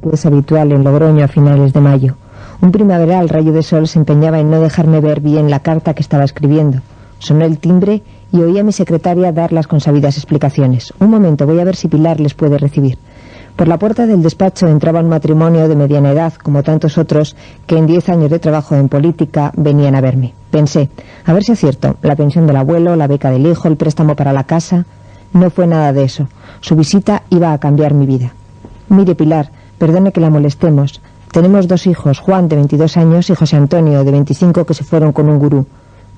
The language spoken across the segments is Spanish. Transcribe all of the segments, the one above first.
Es habitual en Logroño a finales de mayo. Un primaveral rayo de sol se empeñaba en no dejarme ver bien la carta que estaba escribiendo. Sonó el timbre y oí a mi secretaria dar las consabidas explicaciones. Un momento, voy a ver si Pilar les puede recibir. Por la puerta del despacho entraba un matrimonio de mediana edad, como tantos otros que en 10 años de trabajo en política venían a verme. Pensé, a ver si acierto, la pensión del abuelo, la beca del hijo, el préstamo para la casa. No fue nada de eso. Su visita iba a cambiar mi vida. Mire, Pilar, perdone que la molestemos. Tenemos 2 hijos, Juan, de 22 años, y José Antonio, de 25, que se fueron con un gurú.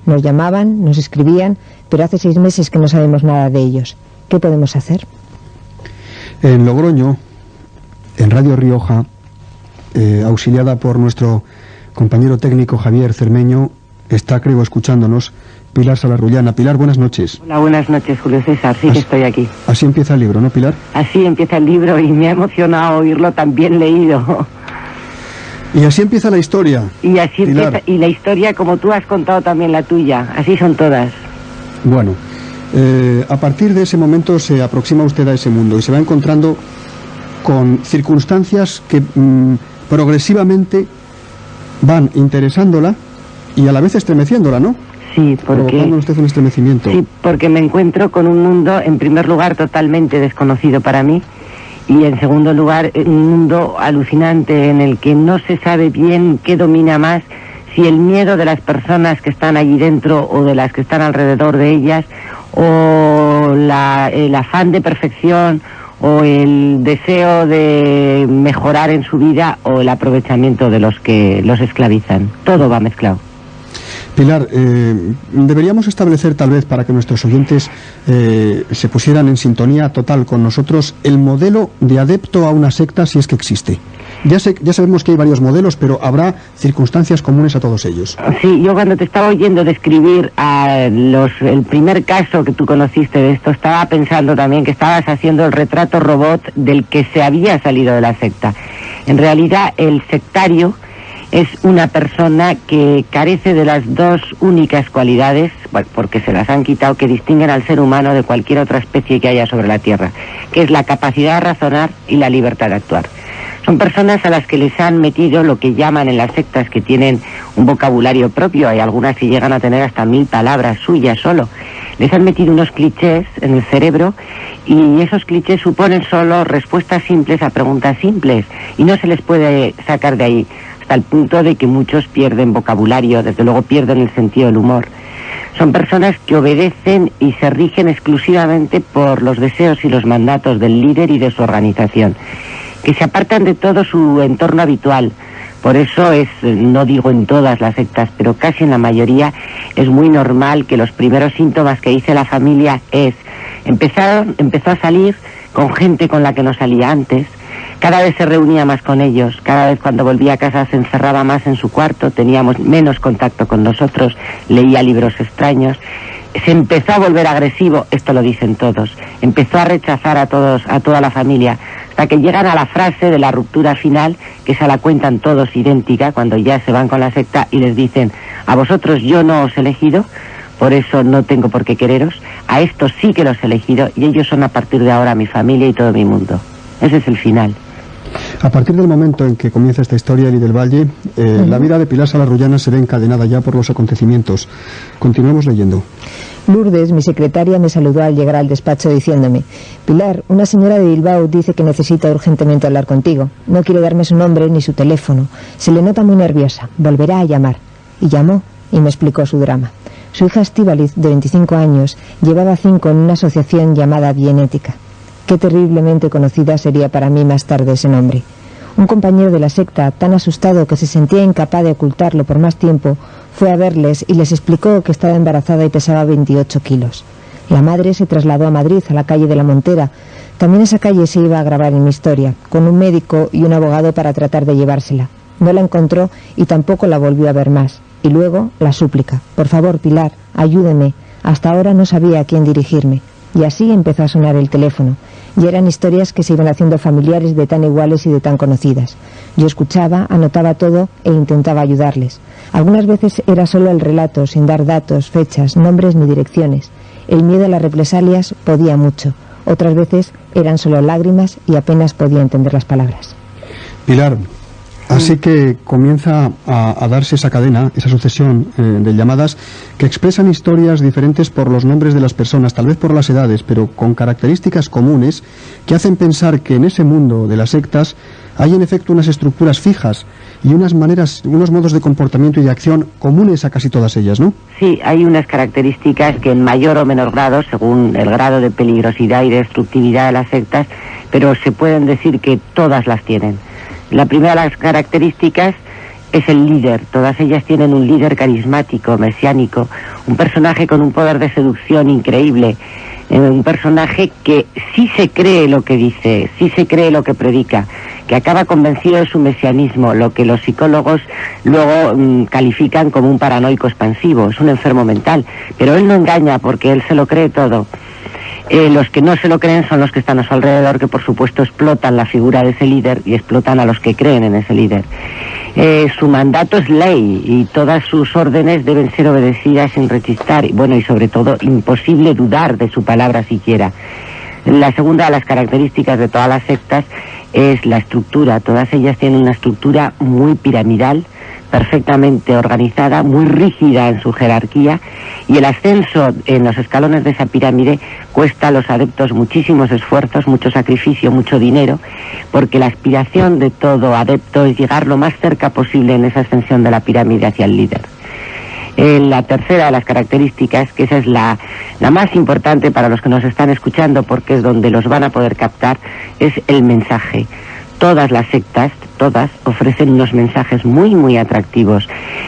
Nos llamaban, nos escribían, pero hace 6 meses que no sabemos nada de ellos. ¿Qué podemos hacer? En Logroño, en Radio Rioja, auxiliada por nuestro compañero técnico Javier Cermeño, está, creo, escuchándonos Pilar Salarrullana. Pilar, buenas noches. Hola, buenas noches, Julio César. Sí, que estoy aquí. Así empieza el libro, ¿no, Pilar? Así empieza el libro y me ha emocionado oírlo tan bien leído. Y así empieza la historia. Y así empieza, y la historia como tú has contado también la tuya. Así son todas. Bueno, a partir de ese momento se aproxima usted a ese mundo y se va encontrando con circunstancias que progresivamente van interesándola y a la vez estremeciéndola, ¿no? Sí, porque... Provocando usted un estremecimiento. Sí, porque me encuentro con un mundo, en primer lugar, totalmente desconocido para mí, y en segundo lugar, un mundo alucinante en el que no se sabe bien qué domina más, si el miedo de las personas que están allí dentro o de las que están alrededor de ellas, o el afán de perfección, o el deseo de mejorar en su vida, o el aprovechamiento de los que los esclavizan. Todo va mezclado. Pilar, deberíamos establecer tal vez para que nuestros oyentes se pusieran en sintonía total con nosotros el modelo de adepto a una secta, si es que existe. Ya sabemos que hay varios modelos, pero habrá circunstancias comunes a todos ellos. Sí, yo cuando te estaba oyendo describir el primer caso que tú conociste de esto, estaba pensando también que estabas haciendo el retrato robot del que se había salido de la secta. En realidad, el sectario es una persona que carece de las 2 únicas cualidades, porque se las han quitado, que distinguen al ser humano de cualquier otra especie que haya sobre la Tierra, que es la capacidad de razonar y la libertad de actuar. Son personas a las que les han metido lo que llaman en las sectas, que tienen un vocabulario propio, hay algunas que llegan a tener hasta 1000 palabras suyas solo. Les han metido unos clichés en el cerebro y esos clichés suponen solo respuestas simples a preguntas simples y no se les puede sacar de ahí, hasta el punto de que muchos pierden vocabulario, desde luego pierden el sentido del humor. Son personas que obedecen y se rigen exclusivamente por los deseos y los mandatos del líder y de su organización, que se apartan de todo su entorno habitual. Por eso es, no digo en todas las sectas, pero casi en la mayoría, es muy normal que los primeros síntomas que dice la familia es, empezó a salir con gente con la que no salía antes, cada vez se reunía más con ellos, cada vez cuando volvía a casa se encerraba más en su cuarto, teníamos menos contacto con nosotros, leía libros extraños, se empezó a volver agresivo, esto lo dicen todos, empezó a rechazar a toda la familia, hasta que llegan a la frase de la ruptura final, que se la cuentan todos idéntica, cuando ya se van con la secta y les dicen, a vosotros yo no os he elegido, por eso no tengo por qué quereros, a estos sí que los he elegido y ellos son a partir de ahora mi familia y todo mi mundo. Ese es el final. A partir del momento en que comienza esta historia, Eli del Valle, la vida de Pilar Salarrullana se ve encadenada ya por los acontecimientos. Continuemos leyendo. Lourdes, mi secretaria, me saludó al llegar al despacho diciéndome, Pilar, una señora de Bilbao dice que necesita urgentemente hablar contigo. No quiere darme su nombre ni su teléfono. Se le nota muy nerviosa. Volverá a llamar. Y llamó y me explicó su drama. Su hija Estíbaliz, de 25 años, llevaba 5 en una asociación llamada Bienética. Qué terriblemente conocida sería para mí más tarde ese nombre. Un compañero de la secta, tan asustado que se sentía incapaz de ocultarlo por más tiempo, fue a verles y les explicó que estaba embarazada y pesaba 28 kilos. La madre se trasladó a Madrid, a la calle de la Montera. También esa calle se iba a grabar en mi historia, con un médico y un abogado para tratar de llevársela. No la encontró y tampoco la volvió a ver más. Y luego la súplica, por favor, Pilar, ayúdeme. Hasta ahora no sabía a quién dirigirme. Y así empezó a sonar el teléfono. Y eran historias que se iban haciendo familiares de tan iguales y de tan conocidas. Yo escuchaba, anotaba todo e intentaba ayudarles. Algunas veces era solo el relato, sin dar datos, fechas, nombres ni direcciones. El miedo a las represalias podía mucho. Otras veces eran solo lágrimas y apenas podía entender las palabras. Pilar, así que comienza a darse esa cadena, esa sucesión de llamadas que expresan historias diferentes por los nombres de las personas, tal vez por las edades, pero con características comunes que hacen pensar que en ese mundo de las sectas hay en efecto unas estructuras fijas y unas maneras, unos modos de comportamiento y de acción comunes a casi todas ellas, ¿no? Sí, hay unas características que en mayor o menor grado, según el grado de peligrosidad y destructividad de las sectas, pero se pueden decir que todas las tienen. La primera de las características es el líder. Todas ellas tienen un líder carismático, mesiánico, un personaje con un poder de seducción increíble, un personaje que sí se cree lo que dice, sí se cree lo que predica, que acaba convencido de su mesianismo, lo que los psicólogos luego califican como un paranoico expansivo, es un enfermo mental, pero él no engaña porque él se lo cree todo. Los que no se lo creen son los que están a su alrededor, que por supuesto explotan la figura de ese líder y explotan a los que creen en ese líder. Su mandato es ley y todas sus órdenes deben ser obedecidas sin rechistar, y sobre todo imposible dudar de su palabra siquiera. La segunda de las características de todas las sectas es la estructura. Todas ellas tienen una estructura muy piramidal, perfectamente organizada, muy rígida en su jerarquía, y el ascenso en los escalones de esa pirámide cuesta a los adeptos muchísimos esfuerzos, mucho sacrificio, mucho dinero, porque la aspiración de todo adepto es llegar lo más cerca posible en esa ascensión de la pirámide hacia el líder. La tercera de las características, que esa es la más importante para los que nos están escuchando porque es donde los van a poder captar, es el mensaje. Todas las sectas, todas, ofrecen unos mensajes muy, muy atractivos.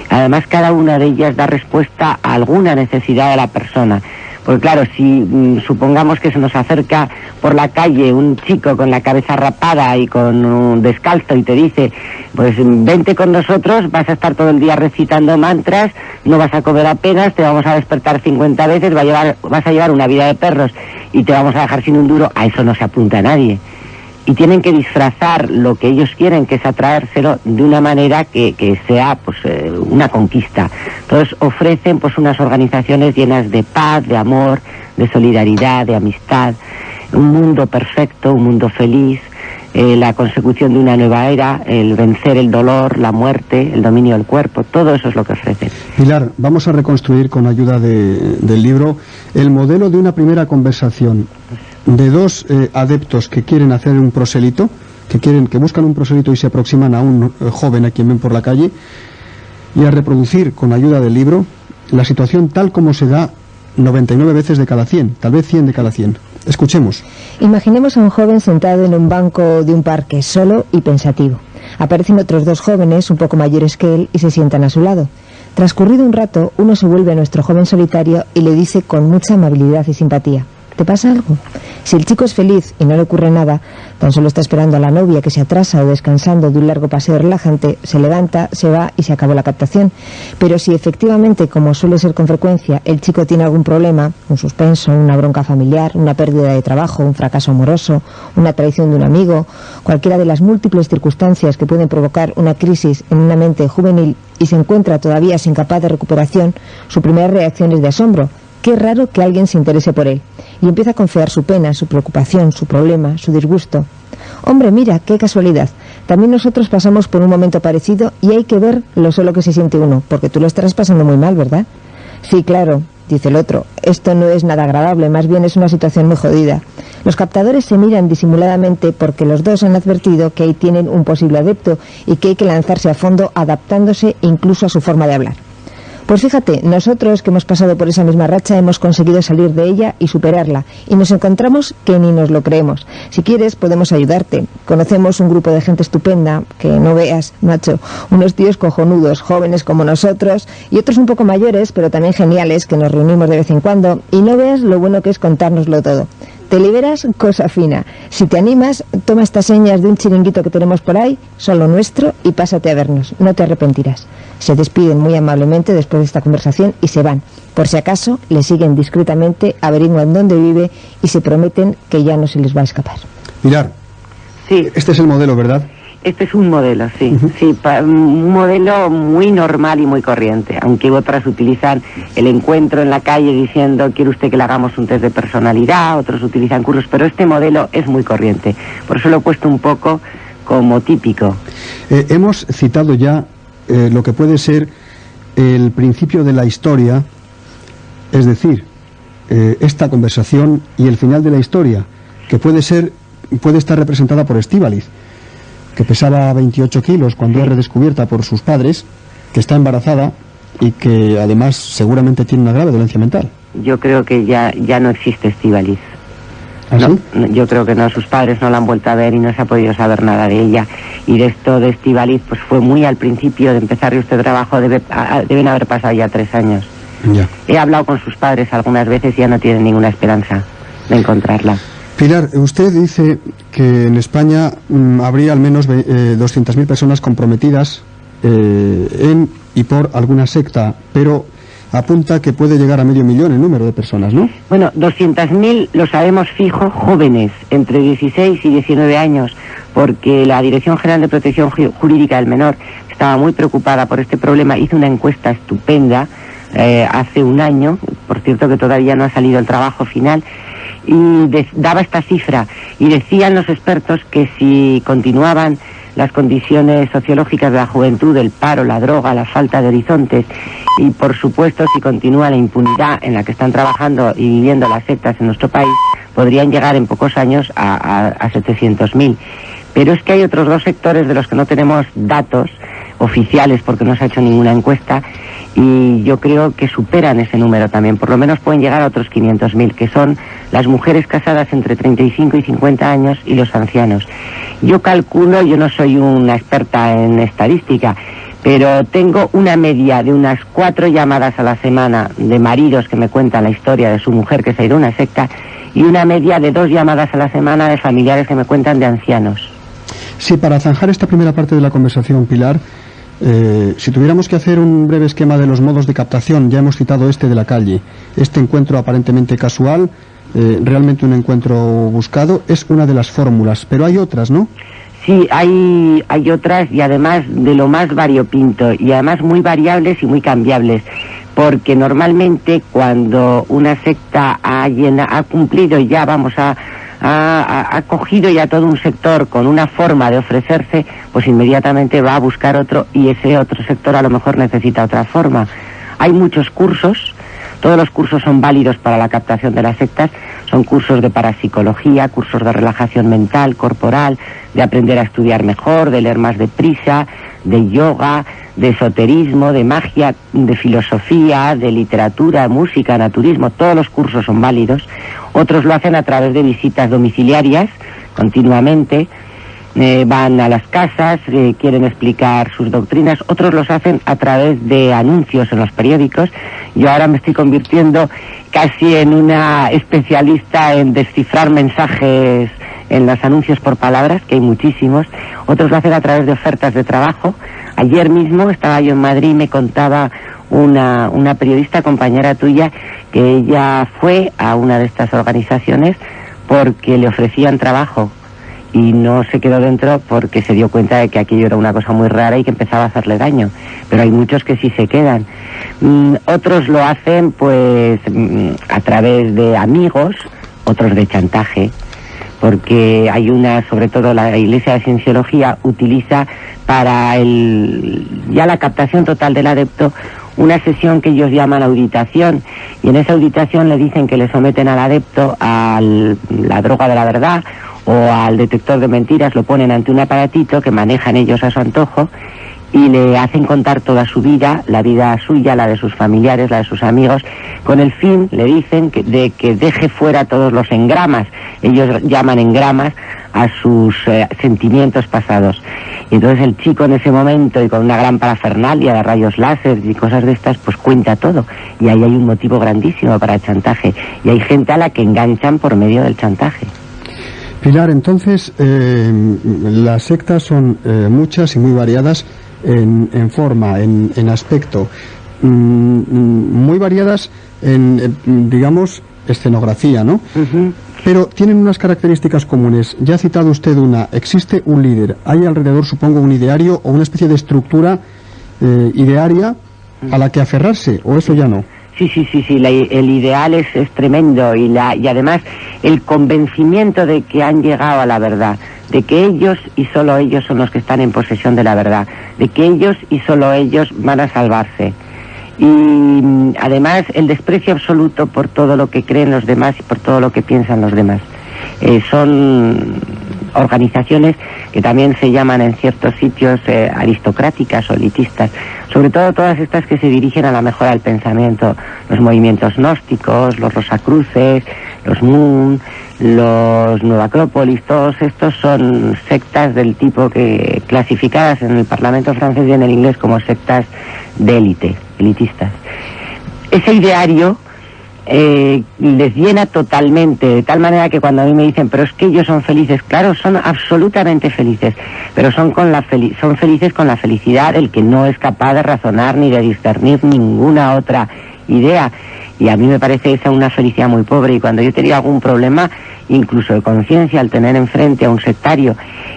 Además, cada una de ellas da respuesta a alguna necesidad de la persona. Porque claro, si supongamos que se nos acerca por la calle un chico con la cabeza rapada y con un descalzo y te dice, pues vente con nosotros, vas a estar todo el día recitando mantras, no vas a comer apenas, te vamos a despertar 50 veces, vas a llevar una vida de perros y te vamos a dejar sin un duro, a eso no se apunta a nadie. Y tienen que disfrazar lo que ellos quieren, que es atraérselo de una manera que sea una conquista. Entonces ofrecen unas organizaciones llenas de paz, de amor, de solidaridad, de amistad, un mundo perfecto, un mundo feliz, la consecución de una nueva era, el vencer el dolor, la muerte, el dominio del cuerpo, todo eso es lo que ofrecen. Pilar, vamos a reconstruir con ayuda del libro el modelo de una primera conversación de dos adeptos que quieren hacer un proselito, que buscan un proselito y se aproximan a un joven a quien ven por la calle, y a reproducir con ayuda del libro la situación tal como se da 99 veces de cada 100, tal vez 100 de cada 100. Escuchemos. Imaginemos a un joven sentado en un banco de un parque, solo y pensativo. Aparecen otros dos jóvenes, un poco mayores que él, y se sientan a su lado. Transcurrido un rato, uno se vuelve a nuestro joven solitario y le dice con mucha amabilidad y simpatía: ¿te pasa algo? Si el chico es feliz y no le ocurre nada, tan solo está esperando a la novia que se atrasa o descansando de un largo paseo relajante, se levanta, se va y se acabó la captación. Pero si efectivamente, como suele ser con frecuencia, el chico tiene algún problema, un suspenso, una bronca familiar, una pérdida de trabajo, un fracaso amoroso, una traición de un amigo, cualquiera de las múltiples circunstancias que pueden provocar una crisis en una mente juvenil y se encuentra todavía sin capaz de recuperación, su primera reacción es de asombro. Qué raro que alguien se interese por él. Y empieza a confiar su pena, su preocupación, su problema, su disgusto. Hombre, mira, qué casualidad. También nosotros pasamos por un momento parecido y hay que ver lo solo que se siente uno, porque tú lo estarás pasando muy mal, ¿verdad? Sí, claro, dice el otro. Esto no es nada agradable, más bien es una situación muy jodida. Los captadores se miran disimuladamente porque los dos han advertido que ahí tienen un posible adepto y que hay que lanzarse a fondo adaptándose incluso a su forma de hablar. Pues fíjate, nosotros que hemos pasado por esa misma racha hemos conseguido salir de ella y superarla, y nos encontramos que ni nos lo creemos. Si quieres podemos ayudarte. Conocemos un grupo de gente estupenda, que no veas, macho, unos tíos cojonudos, jóvenes como nosotros, y otros un poco mayores, pero también geniales, que nos reunimos de vez en cuando, y no veas lo bueno que es contárnoslo todo. Te liberas, cosa fina. Si te animas, toma estas señas de un chiringuito que tenemos por ahí, solo nuestro, y pásate a vernos. No te arrepentirás. Se despiden muy amablemente después de esta conversación y se van. Por si acaso, le siguen discretamente, averiguan dónde vive y se prometen que ya no se les va a escapar. Pilar, sí. Este es el modelo, ¿verdad? Este es un modelo, sí, sí, un modelo muy normal y muy corriente, aunque otras utilizan el encuentro en la calle diciendo quiere usted que le hagamos un test de personalidad, otros utilizan cursos, pero este modelo es muy corriente, por eso lo he puesto un poco como típico. Hemos citado ya lo que puede ser el principio de la historia, es decir, esta conversación y el final de la historia, que puede estar representada por Estíbaliz, que pesaba 28 kilos cuando es redescubierta por sus padres, que está embarazada y que además seguramente tiene una grave dolencia mental. Yo creo que ya no existe Estíbaliz. ¿Ah, sí? No, yo creo que no, sus padres no la han vuelto a ver y no se ha podido saber nada de ella. Y de esto de Estíbaliz, pues fue muy al principio de empezar este trabajo, deben haber pasado ya 3 años. Ya. He hablado con sus padres algunas veces y ya no tienen ninguna esperanza de encontrarla. Pilar, usted dice que en España habría al menos 200.000 personas comprometidas en y por alguna secta, pero apunta que puede llegar a 500.000 el número de personas, ¿no? Bueno, 200.000 lo sabemos fijo, jóvenes, entre 16 y 19 años, porque la Dirección General de Protección Jurídica del Menor estaba muy preocupada por este problema, hizo una encuesta estupenda hace un año, por cierto que todavía no ha salido el trabajo final, y daba esta cifra, y decían los expertos que si continuaban las condiciones sociológicas de la juventud, el paro, la droga, la falta de horizontes, y por supuesto si continúa la impunidad en la que están trabajando y viviendo las sectas en nuestro país, podrían llegar en pocos años a 700.000. Pero es que hay otros 2 sectores de los que no tenemos datos oficiales porque no se ha hecho ninguna encuesta, y yo creo que superan ese número también, por lo menos pueden llegar a otros 500.000, que son las mujeres casadas entre 35 y 50 años y los ancianos. Yo calculo, yo no soy una experta en estadística, pero tengo una media de unas 4 llamadas a la semana de maridos que me cuentan la historia de su mujer que se ha ido a una secta, y una media de 2 llamadas a la semana de familiares que me cuentan de ancianos. Sí, para zanjar esta primera parte de la conversación, Pilar, si tuviéramos que hacer un breve esquema de los modos de captación, ya hemos citado este de la calle, este encuentro aparentemente casual, realmente un encuentro buscado, es una de las fórmulas, pero hay otras, ¿no? Sí, hay otras, y además de lo más variopinto, y además muy variables y muy cambiables, porque normalmente cuando una secta ha cumplido ya, ha cogido ya todo un sector con una forma de ofrecerse, pues inmediatamente va a buscar otro, y ese otro sector a lo mejor necesita otra forma. Hay muchos cursos, todos los cursos son válidos para la captación de las sectas, son cursos de parapsicología, cursos de relajación mental, corporal, de aprender a estudiar mejor, de leer más deprisa, de yoga, de esoterismo, de magia, de filosofía, de literatura, música, naturismo, todos los cursos son válidos. Otros lo hacen a través de visitas domiciliarias, continuamente, van a las casas, quieren explicar sus doctrinas. Otros los hacen a través de anuncios en los periódicos. Yo ahora me estoy convirtiendo casi en una especialista en descifrar mensajes en los anuncios por palabras, que hay muchísimos. Otros lo hacen a través de ofertas de trabajo. Ayer mismo estaba yo en Madrid y me contaba una periodista, compañera tuya, que ella fue a una de estas organizaciones porque le ofrecían trabajo y no se quedó dentro porque se dio cuenta de que aquello era una cosa muy rara y que empezaba a hacerle daño. Pero hay muchos que sí se quedan. Otros lo hacen pues a través de amigos, otros de chantaje, porque hay sobre todo la Iglesia de Cienciología utiliza para ya la captación total del adepto una sesión que ellos llaman auditación, y en esa auditación le dicen que le someten al adepto a la droga de la verdad o al detector de mentiras, lo ponen ante un aparatito que manejan ellos a su antojo y le hacen contar toda su vida, la vida suya, la de sus familiares, la de sus amigos, con el fin, le dicen, de que deje fuera todos los engramas, ellos llaman engramas a sus sentimientos pasados. Y entonces el chico en ese momento, y con una gran parafernalia de rayos láser y cosas de estas, pues cuenta todo. Y ahí hay un motivo grandísimo para el chantaje. Y hay gente a la que enganchan por medio del chantaje. Pilar, entonces, las sectas son muchas y muy variadas en forma, en aspecto, muy variadas en digamos, escenografía, ¿no? Uh-huh. Pero tienen unas características comunes. Ya ha citado usted una. Existe un líder. Hay alrededor, supongo, un ideario o una especie de estructura idearia a la que aferrarse, ¿o eso ya no? Sí, el ideal es tremendo y además el convencimiento de que han llegado a la verdad, de que ellos y solo ellos son los que están en posesión de la verdad, de que ellos y solo ellos van a salvarse. Y además el desprecio absoluto por todo lo que creen los demás y por todo lo que piensan los demás. Son organizaciones que también se llaman en ciertos sitios aristocráticas o elitistas, sobre todo todas estas que se dirigen a la mejora del pensamiento, los movimientos gnósticos, los Rosacruces, los Moon, los Nueva Acrópolis, todos estos son sectas del tipo que clasificadas en el Parlamento francés y en el inglés como sectas de élite, elitistas. Ese ideario les llena totalmente, de tal manera que cuando a mí me dicen, pero es que ellos son felices, claro, son absolutamente felices, pero son felices con la felicidad del que no es capaz de razonar ni de discernir ninguna otra idea. Y a mí me parece esa una felicidad muy pobre, y cuando yo tenía algún problema, incluso de conciencia, al tener enfrente a un sectario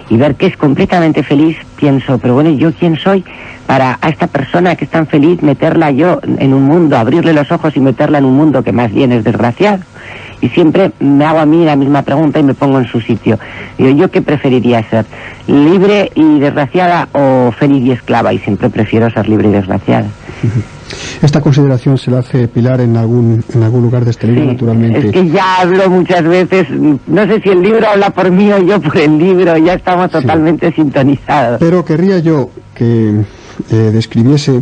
y ver que es completamente feliz, pienso, pero bueno, ¿yo quién soy para a esta persona que es tan feliz meterla yo en un mundo, abrirle los ojos y meterla en un mundo que más bien es desgraciado? Y siempre me hago a mí la misma pregunta y me pongo en su sitio. Digo, ¿yo qué preferiría ser? ¿Libre y desgraciada o feliz y esclava? Y siempre prefiero ser libre y desgraciada. Esta consideración se la hace Pilar en algún lugar de este libro, sí, naturalmente. Es que ya hablo muchas veces, no sé si el libro habla por mí o yo por el libro, ya estamos totalmente sintonizados. Pero querría yo que describiese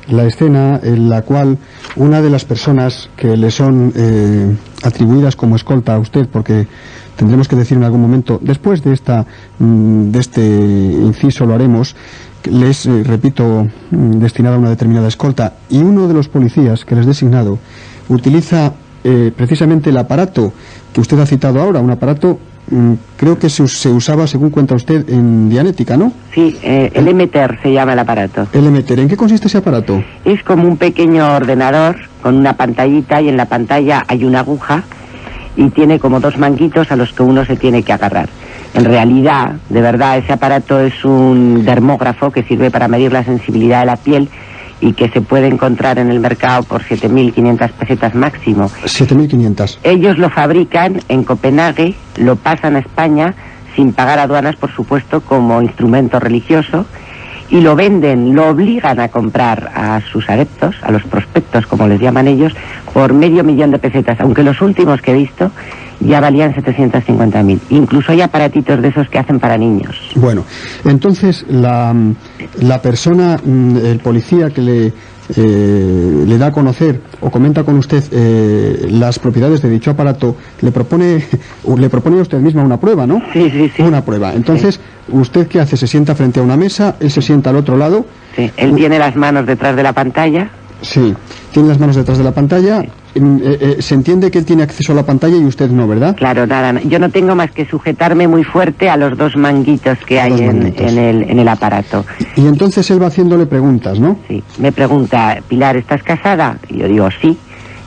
la escena en la cual una de las personas que le son atribuidas como escolta a usted, porque tendremos que decir en algún momento, después de este inciso lo haremos, les repito, destinada a una determinada escolta, y uno de los policías que les he designado utiliza precisamente el aparato que usted ha citado ahora, un aparato creo que se usaba, según cuenta usted, en Dianética, ¿no? Sí, el Emeter se llama el aparato. El Emeter, ¿en qué consiste ese aparato? Es como un pequeño ordenador con una pantallita, y en la pantalla hay una aguja y tiene como dos manguitos a los que uno se tiene que agarrar. En realidad, de verdad, ese aparato es un dermógrafo que sirve para medir la sensibilidad de la piel y que se puede encontrar en el mercado por 7.500 pesetas máximo. 7.500. Ellos lo fabrican en Copenhague, lo pasan a España sin pagar aduanas, por supuesto, como instrumento religioso, y lo venden, lo obligan a comprar a sus adeptos, a los prospectos, como les llaman ellos, por 500.000 de pesetas, aunque los últimos que he visto ya valían 750.000. Incluso hay aparatitos de esos que hacen para niños. Bueno, entonces la persona, el policía que le da a conocer o comenta con usted las propiedades de dicho aparato, le propone a usted misma una prueba, ¿no? Sí. Una prueba. Entonces, ¿usted qué hace? ¿Se sienta frente a una mesa? ¿Él se sienta al otro lado? Sí, él tiene las manos detrás de la pantalla. Sí, tiene las manos detrás de la pantalla. Sí. Se entiende que él tiene acceso a la pantalla y usted no, ¿verdad? Claro, nada. Yo no tengo más que sujetarme muy fuerte a los dos manguitos que hay en el aparato. Y entonces él va haciéndole preguntas, ¿no? Sí. Me pregunta, Pilar, ¿estás casada? Y yo digo, sí.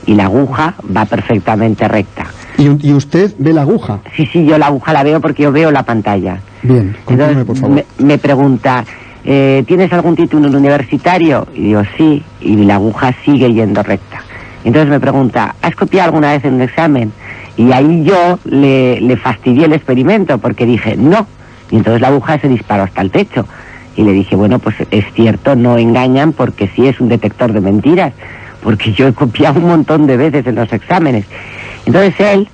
Y la aguja va perfectamente recta. ¿Y usted ve la aguja? Sí, yo la aguja la veo porque yo veo la pantalla. Bien, continúe, por favor. Me pregunta, ¿tienes algún título universitario? Y digo, sí. Y la aguja sigue yendo recta. Entonces me pregunta, ¿has copiado alguna vez en un examen? Y ahí yo le fastidié el experimento porque dije, no. Y entonces la aguja se disparó hasta el techo. Y le dije, bueno, pues es cierto, no engañan porque sí es un detector de mentiras. Porque yo he copiado un montón de veces en los exámenes. Entonces él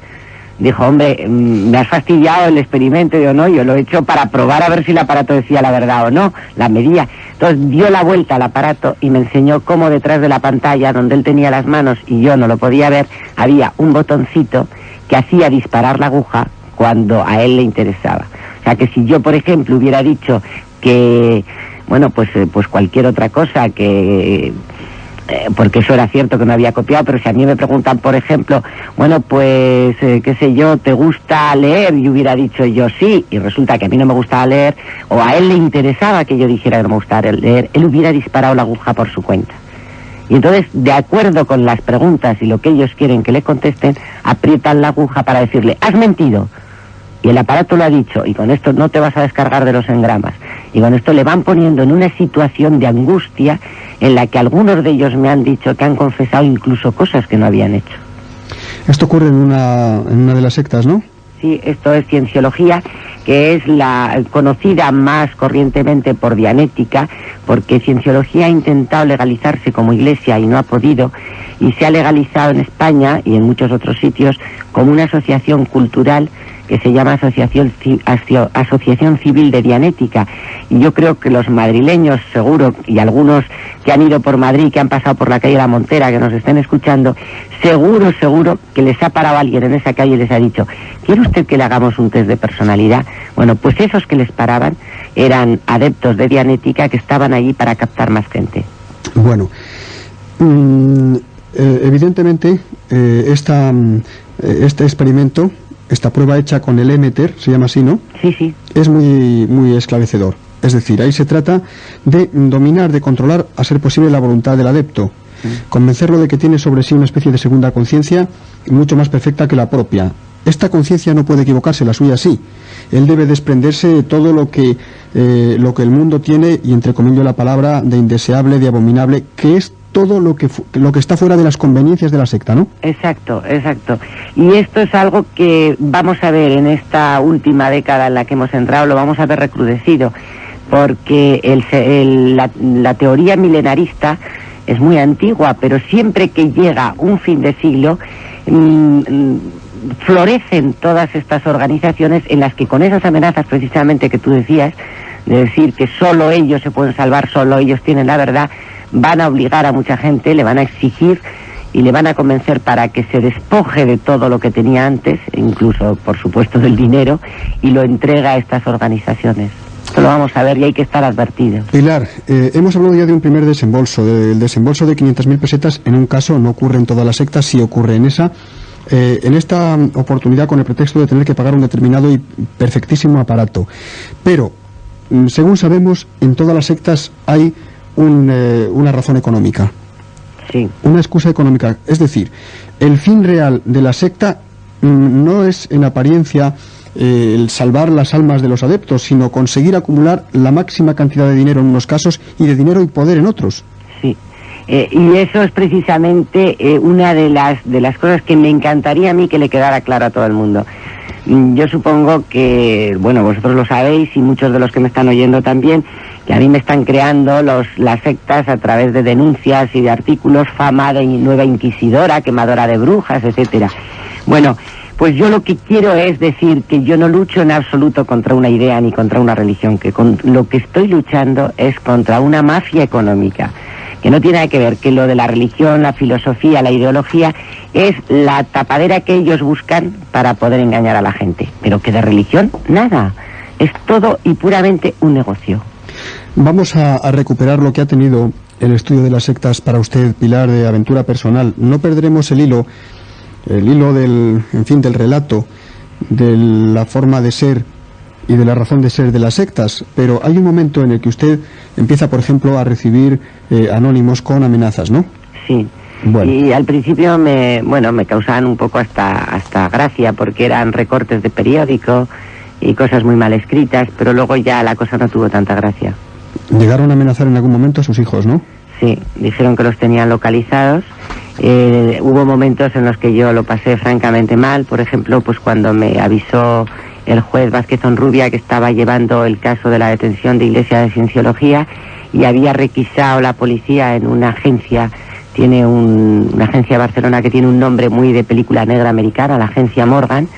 dijo, hombre, me has fastidiado el experimento. Y yo, no, yo lo he hecho para probar a ver si el aparato decía la verdad o no, la medía. Entonces dio la vuelta al aparato y me enseñó cómo detrás de la pantalla, donde él tenía las manos y yo no lo podía ver, había un botoncito que hacía disparar la aguja cuando a él le interesaba. O sea que si yo, por ejemplo, hubiera dicho que, bueno, pues cualquier otra cosa que... porque eso era cierto que no había copiado, pero si a mí me preguntan, por ejemplo, bueno, pues, qué sé yo, ¿te gusta leer? Y hubiera dicho yo sí, y resulta que a mí no me gustaba leer, o a él le interesaba que yo dijera que no me gustaba leer, él hubiera disparado la aguja por su cuenta. Y entonces, de acuerdo con las preguntas y lo que ellos quieren que le contesten, aprietan la aguja para decirle, has mentido. Y el aparato lo ha dicho, y con esto no te vas a descargar de los engramas. Y con esto le van poniendo en una situación de angustia en la que algunos de ellos me han dicho que han confesado incluso cosas que no habían hecho. Esto ocurre en una de las sectas, ¿no? Sí, esto es Cienciología, que es la conocida más corrientemente por Dianética, porque Cienciología ha intentado legalizarse como iglesia y no ha podido, y se ha legalizado en España y en muchos otros sitios como una asociación cultural que se llama Asociación Civil de Dianética. Y yo creo que los madrileños, seguro, y algunos que han ido por Madrid, que han pasado por la calle La Montera, que nos estén escuchando, seguro que les ha parado alguien en esa calle y les ha dicho: ¿quiere usted que le hagamos un test de personalidad? Bueno, pues esos que les paraban eran adeptos de Dianética que estaban allí para captar más gente. Bueno, evidentemente este experimento, esta prueba hecha con el émeter, se llama así, ¿no? Sí, sí. Es muy esclarecedor. Es decir, ahí se trata de dominar, de controlar, a ser posible, la voluntad del adepto. Convencerlo de que tiene sobre sí una especie de segunda conciencia mucho más perfecta que la propia. Esta conciencia no puede equivocarse, la suya sí. Él debe desprenderse de todo lo que el mundo tiene, y entre comillas la palabra, de indeseable, de abominable, que es todo lo que está fuera de las conveniencias de la secta, ¿no? Exacto. Y esto es algo que vamos a ver en esta última década en la que hemos entrado, lo vamos a ver recrudecido, porque la teoría milenarista es muy antigua, pero siempre que llega un fin de siglo, florecen todas estas organizaciones en las que, con esas amenazas precisamente que tú decías, de decir que solo ellos se pueden salvar, solo ellos tienen la verdad, van a obligar a mucha gente, le van a exigir y le van a convencer para que se despoje de todo lo que tenía antes, incluso, por supuesto, del dinero, y lo entrega a estas organizaciones. Esto lo vamos a ver y hay que estar advertidos. Pilar, hemos hablado ya de un primer desembolso, del desembolso de 500.000 pesetas. En un caso, no ocurre en todas las sectas, sí ocurre en esa. En esta oportunidad, con el pretexto de tener que pagar un determinado y perfectísimo aparato. Pero, según sabemos, en todas las sectas hay una razón económica. Sí. Una excusa económica. Es decir, el fin real de la secta no es, en apariencia, el salvar las almas de los adeptos, sino conseguir acumular la máxima cantidad de dinero en unos casos y de dinero y poder en otros. Sí. Y eso es precisamente una de las cosas que me encantaría a mí que le quedara claro a todo el mundo. Yo supongo que, bueno, vosotros lo sabéis, y muchos de los que me están oyendo también, que a mí me están creando las sectas a través de denuncias y de artículos, fama de nueva inquisidora, quemadora de brujas, etcétera. Bueno, pues yo lo que quiero es decir que yo no lucho en absoluto contra una idea ni contra una religión, que lo que estoy luchando es contra una mafia económica, que no tiene nada que ver, que lo de la religión, la filosofía, la ideología, es la tapadera que ellos buscan para poder engañar a la gente. Pero que de religión, nada. Es todo y puramente un negocio. Vamos a recuperar lo que ha tenido el estudio de las sectas para usted, Pilar, de aventura personal. No perderemos el hilo del relato, de la forma de ser y de la razón de ser de las sectas, pero hay un momento en el que usted empieza, por ejemplo, a recibir anónimos con amenazas, ¿no? Sí. Bueno. Y al principio me causaban un poco hasta gracia, porque eran recortes de periódico y cosas muy mal escritas, pero luego ya la cosa no tuvo tanta gracia. Llegaron a amenazar en algún momento a sus hijos, ¿no? Sí, dijeron que los tenían localizados. Hubo momentos en los que yo lo pasé francamente mal, por ejemplo, pues cuando me avisó el juez Vázquez Onrubia que estaba llevando el caso de la detención de Iglesia de Cienciología, y había requisado la policía en una agencia, tiene una agencia de Barcelona que tiene un nombre muy de película negra americana, la agencia Morgan,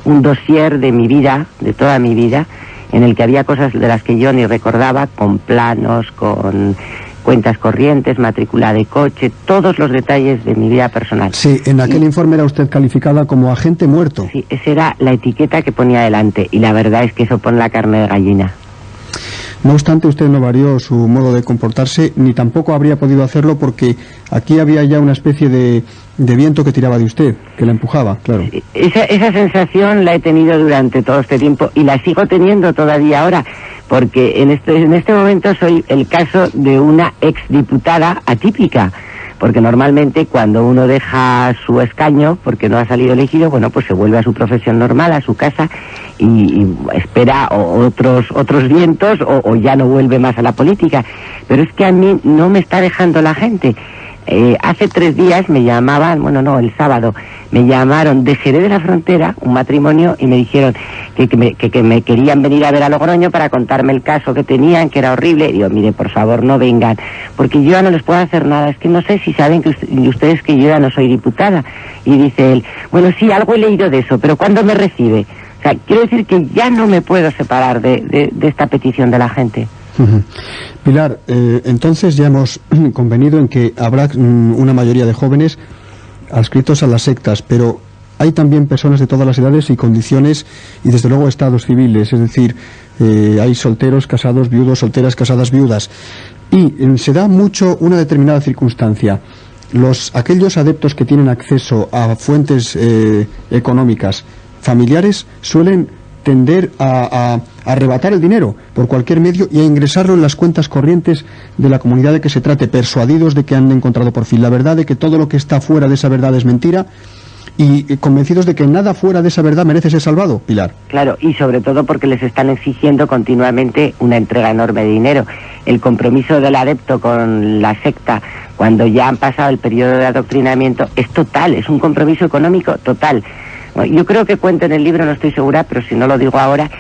un dossier de mi vida, de toda mi vida, en el que había cosas de las que yo ni recordaba, con planos, con cuentas corrientes, matrícula de coche, todos los detalles de mi vida personal. Sí, en aquel informe era usted calificada como agente muerto. Sí, esa era la etiqueta que ponía adelante, y la verdad es que eso pone la carne de gallina. No obstante, usted no varió su modo de comportarse, ni tampoco habría podido hacerlo, porque aquí había ya una especie de viento que tiraba de usted, que la empujaba, claro. Esa sensación la he tenido durante todo este tiempo, y la sigo teniendo todavía ahora, porque en este momento soy el caso de una exdiputada atípica, porque normalmente cuando uno deja su escaño porque no ha salido elegido, bueno, pues se vuelve a su profesión normal, a su casa y espera otros vientos o ya no vuelve más a la política. Pero es que a mí no me está dejando la gente. Hace 3 días me llamaban, el sábado, me llamaron de Jerez de la Frontera, un matrimonio, y me dijeron que me querían venir a ver a Logroño para contarme el caso que tenían, que era horrible. Y digo, mire, por favor, no vengan, porque yo ya no les puedo hacer nada. Es que no sé si saben que ustedes que yo ya no soy diputada. Y dice él, bueno, sí, algo he leído de eso, pero ¿cuándo me recibe? O sea, quiero decir que ya no me puedo separar de esta petición de la gente. Pilar, entonces ya hemos convenido en que habrá una mayoría de jóvenes adscritos a las sectas, pero hay también personas de todas las edades y condiciones y desde luego estados civiles, es decir, hay solteros, casados, viudos, solteras, casadas, viudas, y se da mucho una determinada circunstancia. Aquellos adeptos que tienen acceso a fuentes económicas familiares suelen tender a arrebatar el dinero por cualquier medio y a ingresarlo en las cuentas corrientes de la comunidad de que se trate, persuadidos de que han encontrado por fin la verdad, de que todo lo que está fuera de esa verdad es mentira y convencidos de que nada fuera de esa verdad merece ser salvado, Pilar. Claro, y sobre todo porque les están exigiendo continuamente una entrega enorme de dinero. El compromiso del adepto con la secta, cuando ya han pasado el periodo de adoctrinamiento, es total, es un compromiso económico total. Yo creo que cuento en el libro, no estoy segura, pero si no lo digo ahora,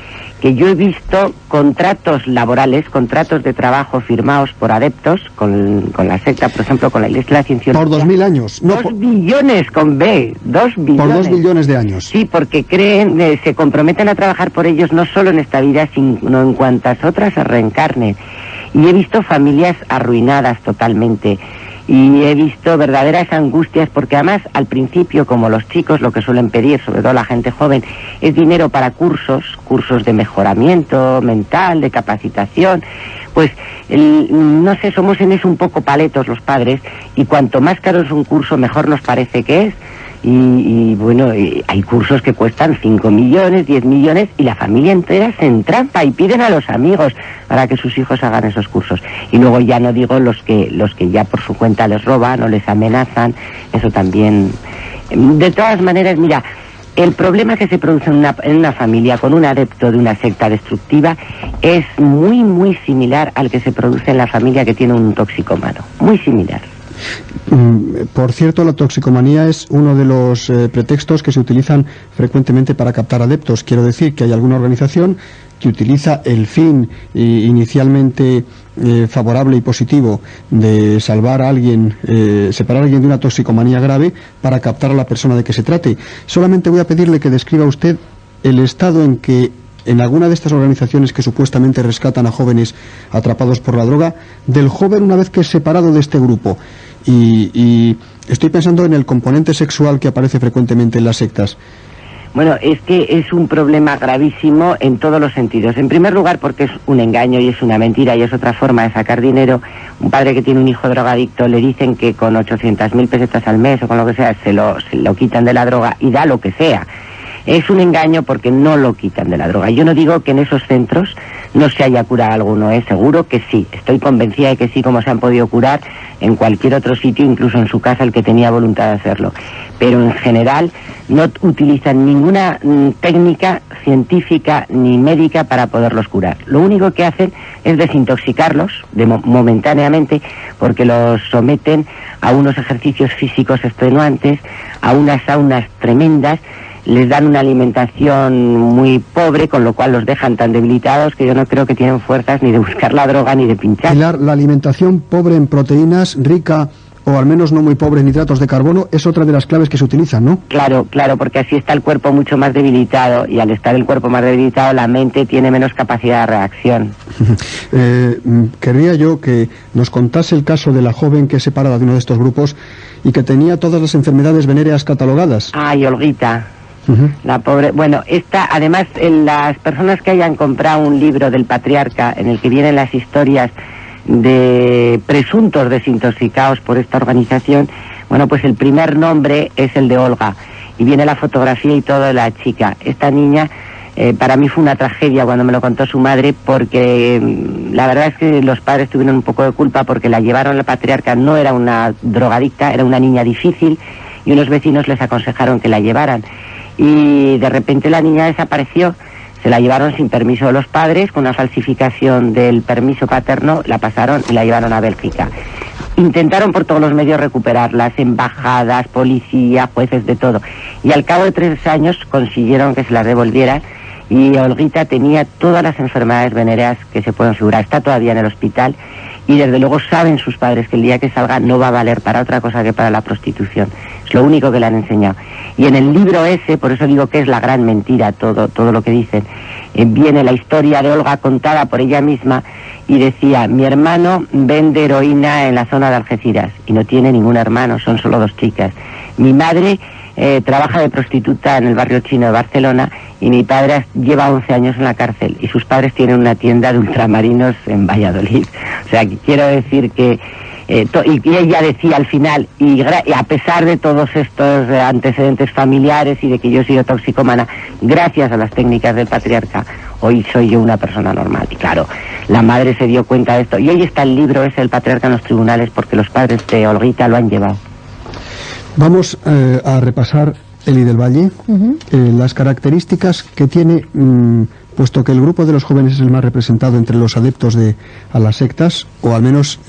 que yo he visto contratos laborales, contratos de trabajo firmados por adeptos con la secta, por ejemplo, con la Iglesia de la Ciencia. Por 2.000 años. 2 billones con B, 2 billones. Por 2 billones de años. Sí, porque se comprometen a trabajar por ellos no solo en esta vida, sino en cuantas otras se reencarnen. Y he visto familias arruinadas totalmente. Y he visto verdaderas angustias, porque además al principio, como los chicos lo que suelen pedir, sobre todo la gente joven, es dinero para cursos de mejoramiento mental, de capacitación. Pues no sé, somos en eso un poco paletos los padres, y cuanto más caro es un curso, mejor nos parece que es. Y hay cursos que cuestan 5 millones, 10 millones, y la familia entera se entrampa y piden a los amigos para que sus hijos hagan esos cursos. Y luego ya no digo los que ya por su cuenta les roban o les amenazan, eso también. De todas maneras, mira, el problema que se produce en una familia con un adepto de una secta destructiva es muy, muy similar al que se produce en la familia que tiene un toxicómano, muy similar. Por cierto, la toxicomanía es uno de los pretextos que se utilizan frecuentemente para captar adeptos. Quiero decir que hay alguna organización que utiliza el fin inicialmente favorable y positivo de salvar a alguien, separar a alguien de una toxicomanía grave para captar a la persona de que se trate. Solamente voy a pedirle que describa usted el estado en que en alguna de estas organizaciones que supuestamente rescatan a jóvenes atrapados por la droga, del joven una vez que es separado de este grupo. Y estoy pensando en el componente sexual que aparece frecuentemente en las sectas. Bueno, es que es un problema gravísimo en todos los sentidos. En primer lugar, porque es un engaño y es una mentira y es otra forma de sacar dinero. Un padre que tiene un hijo drogadicto le dicen que con 800.000 pesetas al mes o con lo que sea se lo quitan de la droga y da lo que sea. Es un engaño porque no lo quitan de la droga. Yo no digo que en esos centros no se haya curado alguno, seguro que sí. Estoy convencida de que sí, como se han podido curar en cualquier otro sitio, incluso en su casa el que tenía voluntad de hacerlo. Pero en general no utilizan ninguna técnica científica ni médica para poderlos curar. Lo único que hacen es desintoxicarlos momentáneamente, porque los someten a unos ejercicios físicos extenuantes, a unas saunas tremendas, les dan una alimentación muy pobre, con lo cual los dejan tan debilitados que yo no creo que tienen fuerzas ni de buscar la droga ni de pinchar. Pilar, la alimentación pobre en proteínas, rica o al menos no muy pobre en hidratos de carbono, es otra de las claves que se utilizan, ¿no? Claro, porque así está el cuerpo mucho más debilitado, y al estar el cuerpo más debilitado la mente tiene menos capacidad de reacción. Querría yo que nos contase el caso de la joven que es separada de uno de estos grupos y que tenía todas las enfermedades venéreas catalogadas. Ay, Olguita. La pobre, además las personas que hayan comprado un libro del Patriarca en el que vienen las historias de presuntos desintoxicados por esta organización, bueno, pues el primer nombre es el de Olga y viene la fotografía y todo de la chica. Esta niña Para mí fue una tragedia cuando me lo contó su madre, porque la verdad es que los padres tuvieron un poco de culpa porque la llevaron. La patriarca no era una drogadicta, era una niña difícil, y unos vecinos les aconsejaron que la llevaran. Y de repente la niña desapareció. Se la llevaron sin permiso de los padres, con una falsificación del permiso paterno, la pasaron y la llevaron a Bélgica. Intentaron por todos los medios recuperarlas, embajadas, policía, jueces, de todo. Y al cabo de 3 años consiguieron que se las devolvieran, y Olguita tenía todas las enfermedades venéreas que se pueden figurar. Está todavía en el hospital, y desde luego saben sus padres que el día que salga no va a valer para otra cosa que para la prostitución. Es lo único que le han enseñado. Y en el libro ese, por eso digo que es la gran mentira todo lo que dicen, viene la historia de Olga contada por ella misma, y decía: mi hermano vende heroína en la zona de Algeciras, y no tiene ningún hermano, son solo 2 chicas. Mi madre trabaja de prostituta en el barrio chino de Barcelona, y mi padre lleva 11 años en la cárcel, y sus padres tienen una tienda de ultramarinos en Valladolid. O sea, que quiero decir que y ella decía al final, y a pesar de todos estos antecedentes familiares y de que yo he sido toxicómana, gracias a las técnicas del patriarca, hoy soy yo una persona normal. Y claro, la madre se dio cuenta de esto, y hoy está el libro ese, El patriarca en los tribunales, porque los padres de Olguita lo han llevado. Vamos a repasar, Eli del Valle, las características que tiene, puesto que el grupo de los jóvenes es el más representado entre los adeptos a las sectas, o al menos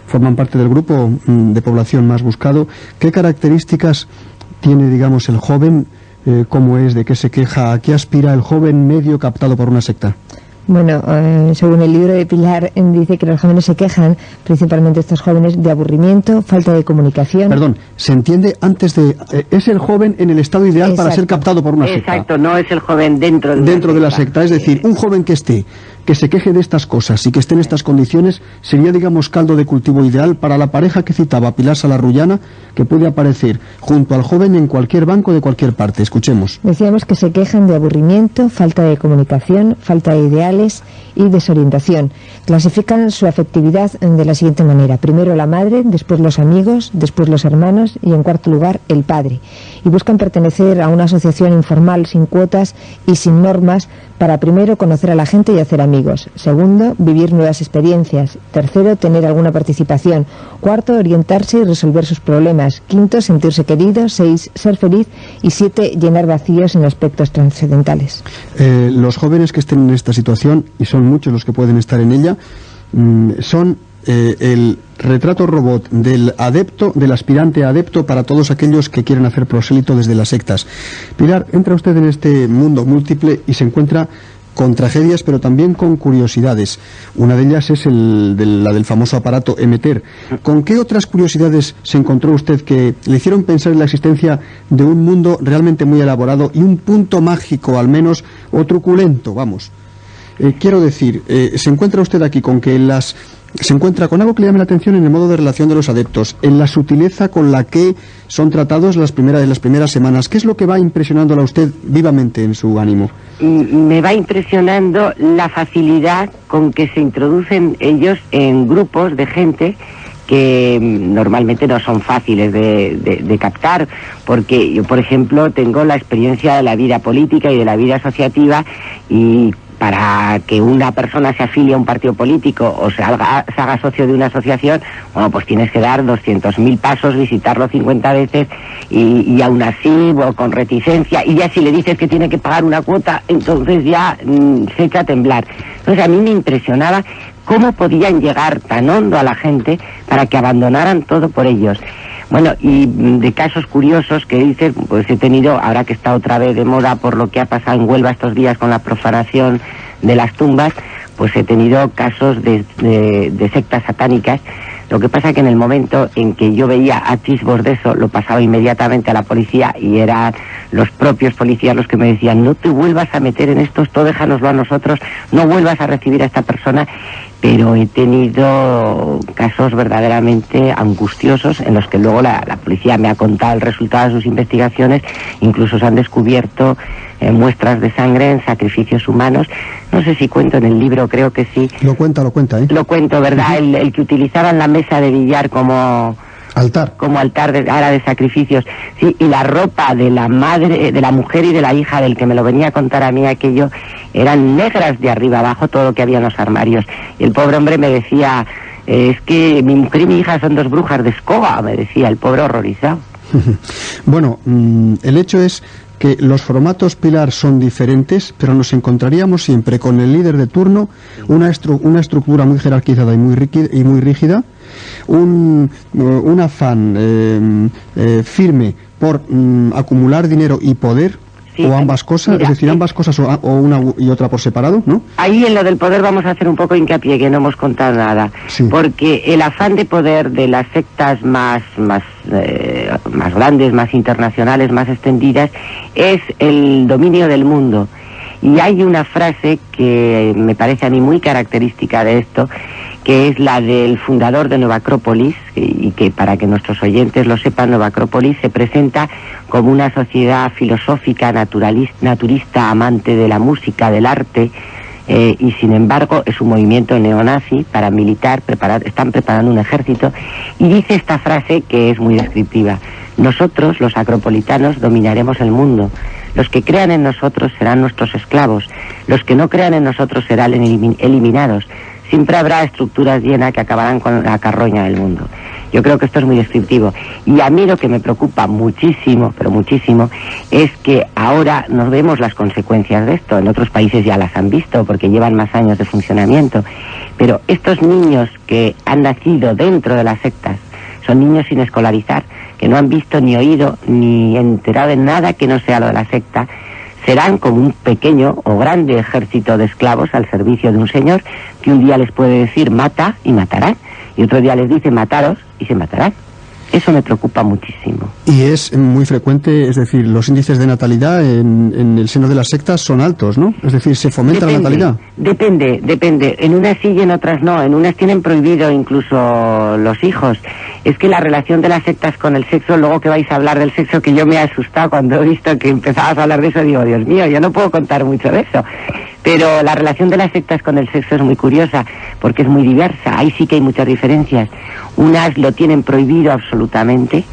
forman parte del grupo de población más buscado. ¿Qué características tiene, digamos, el joven? ¿Cómo es? ¿De qué se queja? ¿A qué aspira el joven medio captado por una secta? Bueno, según el libro de Pilar, dice que los jóvenes se quejan, principalmente estos jóvenes, de aburrimiento, falta de comunicación. Perdón, se entiende antes de... es el joven en el estado ideal. Exacto. Para ser captado por una secta. Exacto, no es el joven dentro de la secta. Es decir, un joven que se queje de estas cosas y que esté en estas condiciones sería, digamos, caldo de cultivo ideal para la pareja que citaba Pilar Salarrullana, que puede aparecer junto al joven en cualquier banco de cualquier parte. Escuchemos. Decíamos que se quejan de aburrimiento, falta de comunicación, falta de ideales y desorientación. Clasifican su afectividad de la siguiente manera: primero la madre, después los amigos, después los hermanos y en cuarto lugar el padre. Y buscan pertenecer a una asociación informal sin cuotas y sin normas para, primero, conocer a la gente y hacer amigos; segundo, vivir nuevas experiencias; tercero, tener alguna participación; cuarto, orientarse y resolver sus problemas; quinto, sentirse querido; 6, ser feliz; y 7, llenar vacíos en aspectos trascendentales. Los jóvenes que estén en esta situación, y son muchos los que pueden estar en ella, son el retrato robot del adepto, del aspirante adepto, para todos aquellos que quieren hacer prosélito desde las sectas. Pilar, entra usted en este mundo múltiple y se encuentra con tragedias, pero también con curiosidades. Una de ellas es la del famoso aparato Emeter. ¿Con qué otras curiosidades se encontró usted que le hicieron pensar en la existencia de un mundo realmente muy elaborado y un punto mágico, al menos, o truculento, vamos? Quiero decir, se encuentra usted aquí con que se encuentra con algo que le llame la atención en el modo de relación de los adeptos, en la sutileza con la que son tratados en las primeras semanas. ¿Qué es lo que va impresionándola a usted vivamente en su ánimo? Me va impresionando la facilidad con que se introducen ellos en grupos de gente que normalmente no son fáciles de captar, porque yo, por ejemplo, tengo la experiencia de la vida política y de la vida asociativa, y para que una persona se afilie a un partido político o se haga socio de una asociación, bueno, pues tienes que dar 200.000 pasos, visitarlo 50 veces, y aún así, bueno, con reticencia, y ya si le dices que tiene que pagar una cuota, entonces ya se echa a temblar. Entonces a mí me impresionaba cómo podían llegar tan hondo a la gente para que abandonaran todo por ellos. Bueno, y de casos curiosos que dices, pues he tenido, ahora que está otra vez de moda por lo que ha pasado en Huelva estos días con la profanación de las tumbas, pues he tenido casos de sectas satánicas. Lo que pasa que en el momento en que yo veía atisbos de eso, lo pasaba inmediatamente a la policía, y eran los propios policías los que me decían: no te vuelvas a meter en esto, déjanoslo a nosotros, no vuelvas a recibir a esta persona. Pero he tenido casos verdaderamente angustiosos en los que luego la policía me ha contado el resultado de sus investigaciones. Incluso se han descubierto muestras de sangre en sacrificios humanos. No sé si cuento en el libro, creo que sí. Lo cuenta, ¿eh? Lo cuento, ¿verdad? El que utilizaban la mesa de billar como Altar. Como altar de sacrificios. Sí, y la ropa de la madre, de la mujer y de la hija del que me lo venía a contar a mí aquello, eran negras de arriba abajo todo lo que había en los armarios. Y el pobre hombre me decía, es que mi mujer y mi hija son 2 brujas de escoba, me decía, el pobre horrorizado. Bueno, el hecho es que los formatos, Pilar, son diferentes, pero nos encontraríamos siempre con el líder de turno, una estructura muy jerarquizada y muy rígida, un afán firme por acumular dinero y poder, sí, o ambas cosas, mira, es decir, ambas cosas o una y otra por separado, ¿no? Ahí en lo del poder vamos a hacer un poco hincapié, que no hemos contado nada, sí. Porque el afán de poder de las sectas más grandes, más internacionales, más extendidas, es el dominio del mundo. Y hay una frase que me parece a mí muy característica de esto, que es la del fundador de Nueva Acrópolis, y que para que nuestros oyentes lo sepan, Nueva Acrópolis se presenta como una sociedad filosófica, naturista, amante de la música, del arte, y sin embargo es un movimiento neonazi, paramilitar, están preparando un ejército, y dice esta frase que es muy descriptiva: nosotros, los acropolitanos, dominaremos el mundo. Los que crean en nosotros serán nuestros esclavos. Los que no crean en nosotros serán eliminados. Siempre habrá estructuras llenas que acabarán con la carroña del mundo. Yo creo que esto es muy descriptivo. Y a mí lo que me preocupa muchísimo, pero muchísimo, es que ahora nos vemos las consecuencias de esto. En otros países ya las han visto porque llevan más años de funcionamiento. Pero estos niños que han nacido dentro de las sectas son niños sin escolarizar, que no han visto ni oído ni enterado de nada que no sea lo de la secta. Serán como un pequeño o grande ejército de esclavos al servicio de un señor que un día les puede decir mata y matarán, y otro día les dice mataros y se matarán. Eso me preocupa muchísimo. Y es muy frecuente, es decir, los índices de natalidad en el seno de las sectas son altos, ¿no? Es decir, ¿se fomenta la natalidad? Depende. En unas sí y en otras no. En unas tienen prohibido incluso los hijos. Es que la relación de las sectas con el sexo, luego que vais a hablar del sexo, que yo me he asustado cuando he visto que empezabas a hablar de eso, digo, Dios mío, yo no puedo contar mucho de eso. Pero la relación de las sectas con el sexo es muy curiosa, porque es muy diversa. Ahí sí que hay muchas diferencias. Unas lo tienen prohibido absolutamente.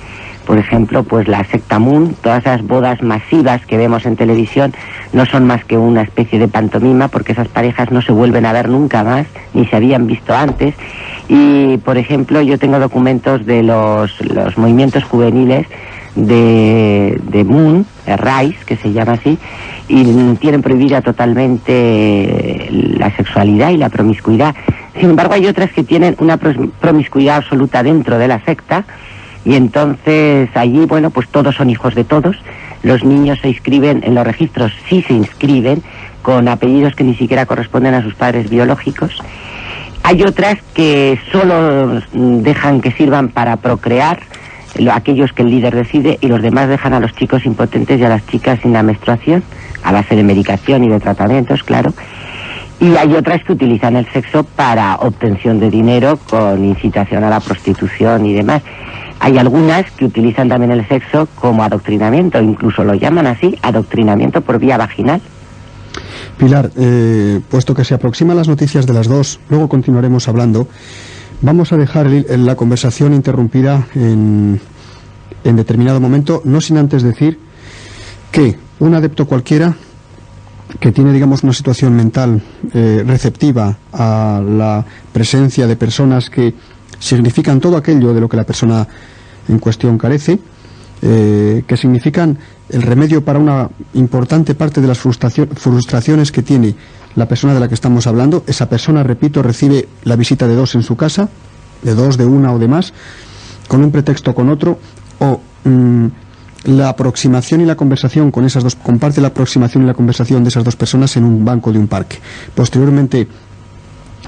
Por ejemplo, pues la secta Moon, todas esas bodas masivas que vemos en televisión no son más que una especie de pantomima, porque esas parejas no se vuelven a ver nunca más, ni se habían visto antes. Y, por ejemplo, yo tengo documentos de los movimientos juveniles de Moon, Rise, que se llama así, y tienen prohibida totalmente la sexualidad y la promiscuidad. Sin embargo, hay otras que tienen una promiscuidad absoluta dentro de la secta, y entonces allí, bueno, pues todos son hijos de todos. Los niños se inscriben en los registros, sí se inscriben, con apellidos que ni siquiera corresponden a sus padres biológicos. Hay otras que solo dejan que sirvan para procrear, aquellos que el líder decide, y los demás dejan a los chicos impotentes y a las chicas sin la menstruación, a base de medicación y de tratamientos, claro. Y hay otras que utilizan el sexo para obtención de dinero, con incitación a la prostitución y demás. Hay algunas que utilizan también el sexo como adoctrinamiento, incluso lo llaman así, adoctrinamiento por vía vaginal. Pilar, puesto que se aproximan las noticias de las 2, luego continuaremos hablando. Vamos a dejar la conversación interrumpida en determinado momento, no sin antes decir que un adepto cualquiera que tiene, digamos, una situación mental receptiva a la presencia de personas que significan todo aquello de lo que la persona en cuestión carece, que significan el remedio para una importante parte de las frustraciones que tiene la persona de la que estamos hablando. Esa persona, repito, recibe la visita de 2 en su casa, de 2, de 1 o de más, con un pretexto o con otro, o la aproximación y la conversación con esas dos, comparte la aproximación y la conversación de esas 2 personas en un banco de un parque. Posteriormente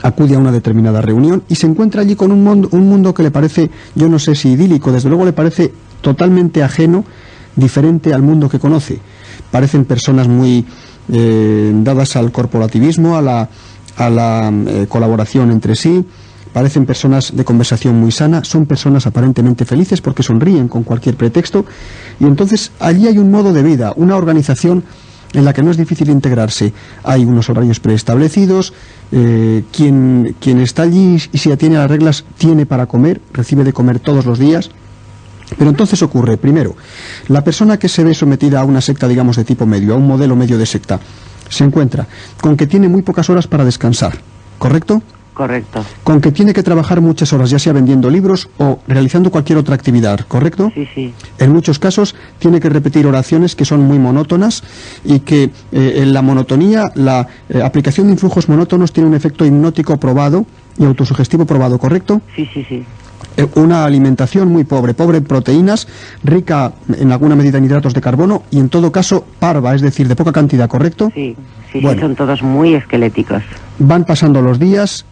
acude a una determinada reunión y se encuentra allí con un mundo que le parece, yo no sé si idílico, desde luego le parece totalmente ajeno, diferente al mundo que conoce. Parecen personas muy dadas al corporativismo, a la colaboración entre sí. Parecen personas de conversación muy sana, son personas aparentemente felices porque sonríen con cualquier pretexto, y entonces allí hay un modo de vida, una organización en la que no es difícil integrarse. Hay unos horarios preestablecidos, quien está allí y si atiene las reglas tiene para comer, recibe de comer todos los días, Pero entonces ocurre, primero, la persona que se ve sometida a una secta, digamos, de tipo medio, a un modelo medio de secta, se encuentra con que tiene muy pocas horas para descansar, ¿correcto? Correcto. Con que tiene que trabajar muchas horas, ya sea vendiendo libros o realizando cualquier otra actividad, ¿correcto? Sí, sí. En muchos casos tiene que repetir oraciones que son muy monótonas y que en la monotonía, la aplicación de influjos monótonos tiene un efecto hipnótico probado y autosugestivo probado, ¿correcto? Sí, sí, sí. Una alimentación muy pobre en proteínas, rica en alguna medida en hidratos de carbono y en todo caso parva, es decir, de poca cantidad, ¿correcto? Sí, sí, Bueno. sí, son todos muy esqueléticos. Van pasando los días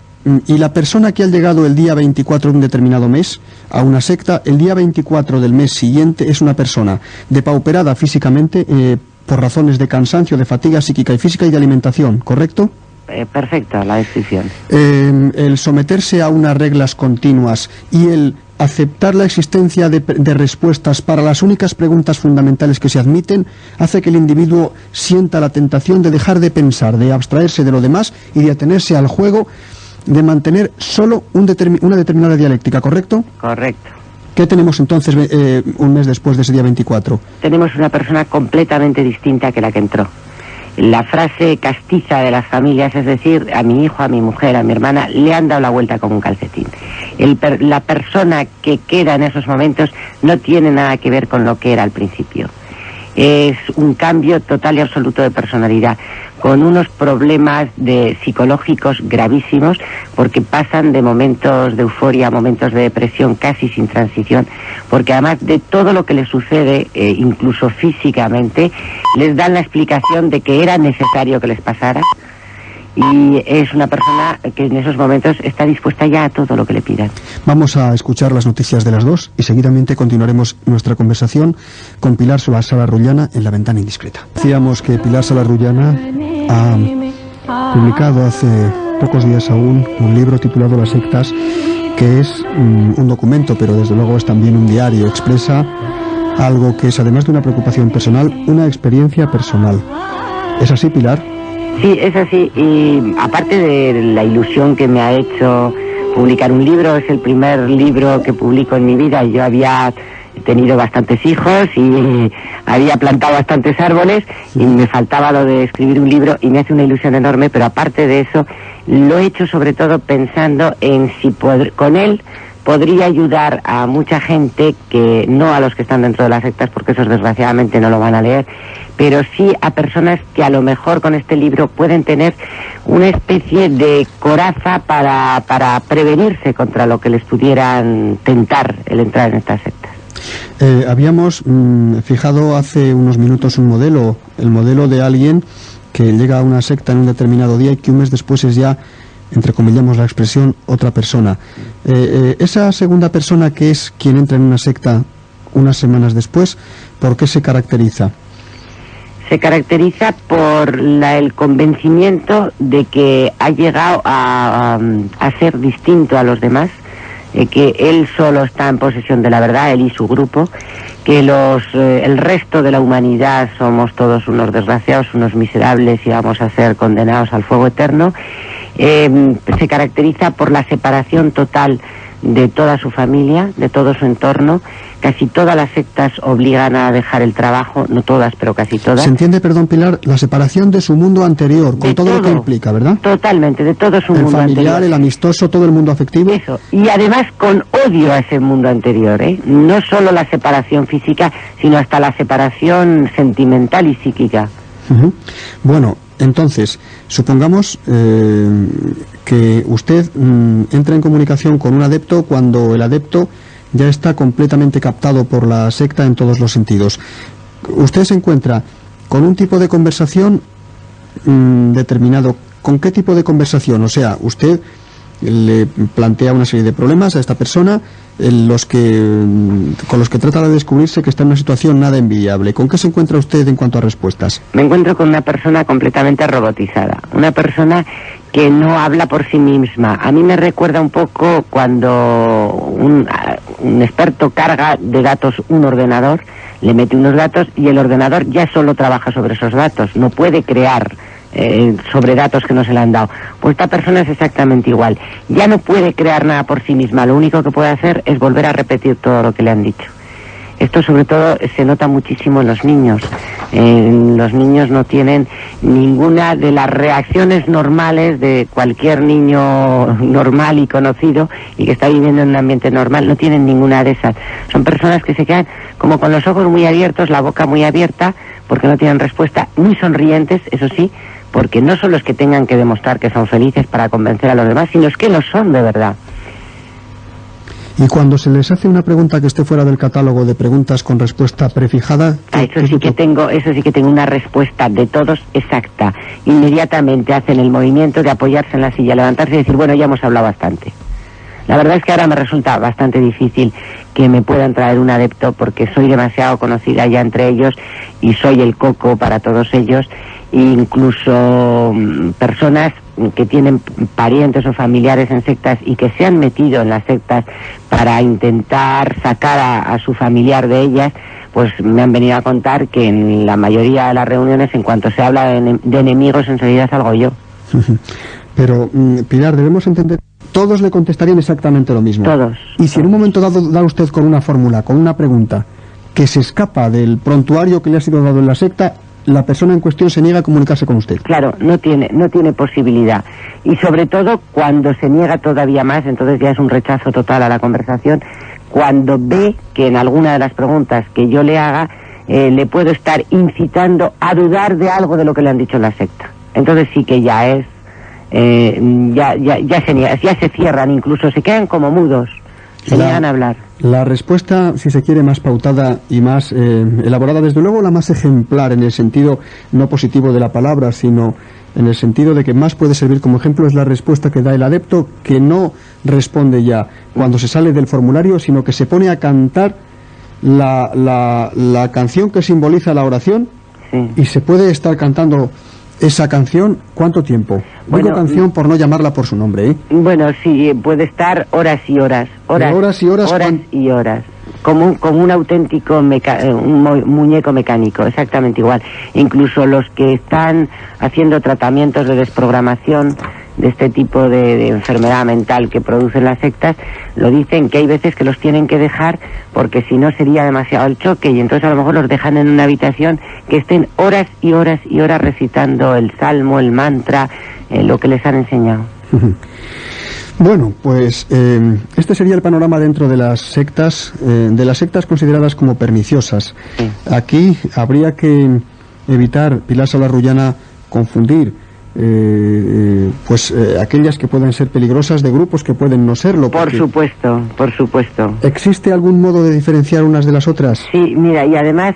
y la persona que ha llegado el día 24 de un determinado mes a una secta, el día 24 del mes siguiente es una persona depauperada físicamente por razones de cansancio, de fatiga psíquica y física y de alimentación, ¿correcto? Perfecta la descripción. El someterse a unas reglas continuas y el aceptar la existencia de respuestas para las únicas preguntas fundamentales que se admiten hace que el individuo sienta la tentación de dejar de pensar, de abstraerse de lo demás y de atenerse al juego, de mantener solo una determinada dialéctica, ¿correcto? Correcto. ¿Qué tenemos entonces un mes después de ese día 24? Tenemos una persona completamente distinta que la que entró. La frase castiza de las familias, es decir, a mi hijo, a mi mujer, a mi hermana, le han dado la vuelta como un calcetín. La persona que queda en esos momentos no tiene nada que ver con lo que era al principio. Es un cambio total y absoluto de personalidad, con unos problemas psicológicos gravísimos, porque pasan de momentos de euforia a momentos de depresión casi sin transición, porque además de todo lo que les sucede, incluso físicamente, les dan la explicación de que era necesario que les pasara, y es una persona que en esos momentos está dispuesta ya a todo lo que le pidan. Vamos a escuchar las noticias de las 2 y seguidamente continuaremos nuestra conversación con Pilar Salarrullana en La Ventana Indiscreta. Decíamos que Pilar Salarrullana ha publicado hace pocos días aún un libro titulado Las sectas, que es un documento, pero desde luego es también un diario. Expresa algo que es, además de una preocupación personal, una experiencia personal. ¿Es así, Pilar? Sí, es así, y aparte de la ilusión que me ha hecho publicar un libro, es el primer libro que publico en mi vida, y yo había tenido bastantes hijos y había plantado bastantes árboles y me faltaba lo de escribir un libro y me hace una ilusión enorme, pero aparte de eso lo he hecho sobre todo pensando en si con él podría ayudar a mucha gente, que no a los que están dentro de las sectas, porque esos desgraciadamente no lo van a leer, pero sí a personas que a lo mejor con este libro pueden tener una especie de coraza para prevenirse contra lo que les pudieran tentar el entrar en estas sectas. Habíamos fijado hace unos minutos el modelo de alguien que llega a una secta en un determinado día y que un mes después es ya, entrecomillamos la expresión, otra persona. Esa segunda persona, que es quien entra en una secta unas semanas después, ¿por qué se caracteriza? Se caracteriza por el convencimiento de que ha llegado a ser distinto a los demás, que él solo está en posesión de la verdad, él y su grupo, que el resto de la humanidad somos todos unos desgraciados, unos miserables y vamos a ser condenados al fuego eterno. Se caracteriza por la separación total de toda su familia, de todo su entorno. Casi todas las sectas obligan a dejar el trabajo, no todas, pero casi todas. Se entiende, perdón, Pilar, la separación de su mundo anterior, con todo lo que implica, ¿verdad? Totalmente, de todo su mundo anterior. El familiar, el amistoso, todo el mundo afectivo. Eso, y además con odio a ese mundo anterior, ¿eh? No solo la separación física, sino hasta la separación sentimental y psíquica. Bueno, entonces, supongamos que usted entra en comunicación con un adepto cuando el adepto ya está completamente captado por la secta en todos los sentidos. Usted se encuentra con un tipo de conversación determinado. ¿Con qué tipo de conversación? O sea, usted le plantea una serie de problemas a esta persona con los que trata de descubrirse que está en una situación nada envidiable. ¿Con qué se encuentra usted en cuanto a respuestas? Me encuentro con una persona completamente robotizada, una persona que no habla por sí misma. A mí me recuerda un poco cuando un experto carga de datos un ordenador, le mete unos datos y el ordenador ya solo trabaja sobre esos datos, no puede crear sobre datos que no se le han dado. Pues esta persona es exactamente igual. Ya no puede crear nada por sí misma, lo único que puede hacer es volver a repetir todo lo que le han dicho. Esto sobre todo se nota muchísimo en los niños. Los niños no tienen ninguna de las reacciones normales de cualquier niño normal y conocido y que está viviendo en un ambiente normal, no tienen ninguna de esas. Son personas que se quedan como con los ojos muy abiertos, la boca muy abierta, porque no tienen respuesta, muy sonrientes, eso sí, porque no son los que tengan que demostrar que son felices para convencer a los demás, sino es que lo son de verdad. Y cuando se les hace una pregunta que esté fuera del catálogo de preguntas con respuesta prefijada... Eso sí que tengo una respuesta de todos exacta. Inmediatamente hacen el movimiento de apoyarse en la silla, levantarse y decir, bueno, ya hemos hablado bastante. La verdad es que ahora me resulta bastante difícil que me puedan traer un adepto porque soy demasiado conocida ya entre ellos y soy el coco para todos ellos. Incluso personas que tienen parientes o familiares en sectas y que se han metido en las sectas para intentar sacar a su familiar de ellas, pues me han venido a contar que en la mayoría de las reuniones, en cuanto se habla de enemigos, enseguida salgo yo. Pero, Pilar, debemos entender, todos le contestarían exactamente lo mismo. Todos. Y si en un momento dado da usted con una fórmula, con una pregunta, que se escapa del prontuario que le ha sido dado en la secta, la persona en cuestión se niega a comunicarse con usted. Claro, no tiene posibilidad. Y sobre todo cuando se niega todavía más, entonces ya es un rechazo total a la conversación, cuando ve que en alguna de las preguntas que yo le haga, le puedo estar incitando a dudar de algo de lo que le han dicho en la secta. Entonces sí que ya es, ya se cierran, incluso se quedan como mudos, se niegan a hablar. La respuesta, si se quiere, más pautada y más elaborada, desde luego la más ejemplar en el sentido no positivo de la palabra, sino en el sentido de que más puede servir como ejemplo, es la respuesta que da el adepto, que no responde ya cuando se sale del formulario, sino que se pone a cantar la canción que simboliza la oración. Sí. Y se puede estar cantando esa canción, ¿cuánto tiempo? Bueno, digo canción por no llamarla por su nombre, ¿eh? Bueno, sí, puede estar horas y horas. Horas y horas. Horas y horas. Como un auténtico un muñeco mecánico, exactamente igual. Incluso los que están haciendo tratamientos de desprogramación de este tipo de enfermedad mental que producen las sectas, lo dicen que hay veces que los tienen que dejar porque si no sería demasiado el choque, y entonces a lo mejor los dejan en una habitación que estén horas y horas y horas recitando el salmo, el mantra, lo que les han enseñado. Bueno, pues este sería el panorama dentro de las sectas consideradas como perniciosas. Sí. Aquí habría que evitar, Pilar Salas Rullana, confundir aquellas que pueden ser peligrosas de grupos que pueden no serlo. Por supuesto. ¿Existe algún modo de diferenciar unas de las otras? Sí, mira, y además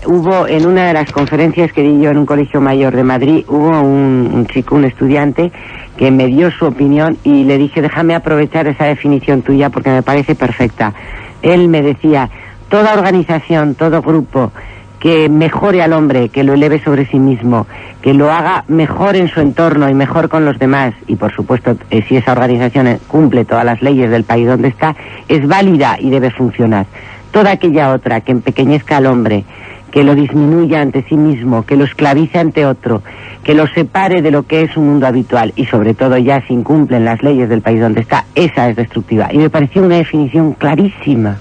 hubo en una de las conferencias que di yo en un colegio mayor de Madrid, hubo un chico, un estudiante, que me dio su opinión y le dije, déjame aprovechar esa definición tuya porque me parece perfecta. Él me decía, toda organización, todo grupo que mejore al hombre, que lo eleve sobre sí mismo, que lo haga mejor en su entorno y mejor con los demás, y por supuesto si esa organización cumple todas las leyes del país donde está, es válida y debe funcionar. Toda aquella otra que empequeñezca al hombre, que lo disminuya ante sí mismo, que lo esclavice ante otro, que lo separe de lo que es un mundo habitual y sobre todo ya si incumplen las leyes del país donde está, esa es destructiva. Y me pareció una definición clarísima.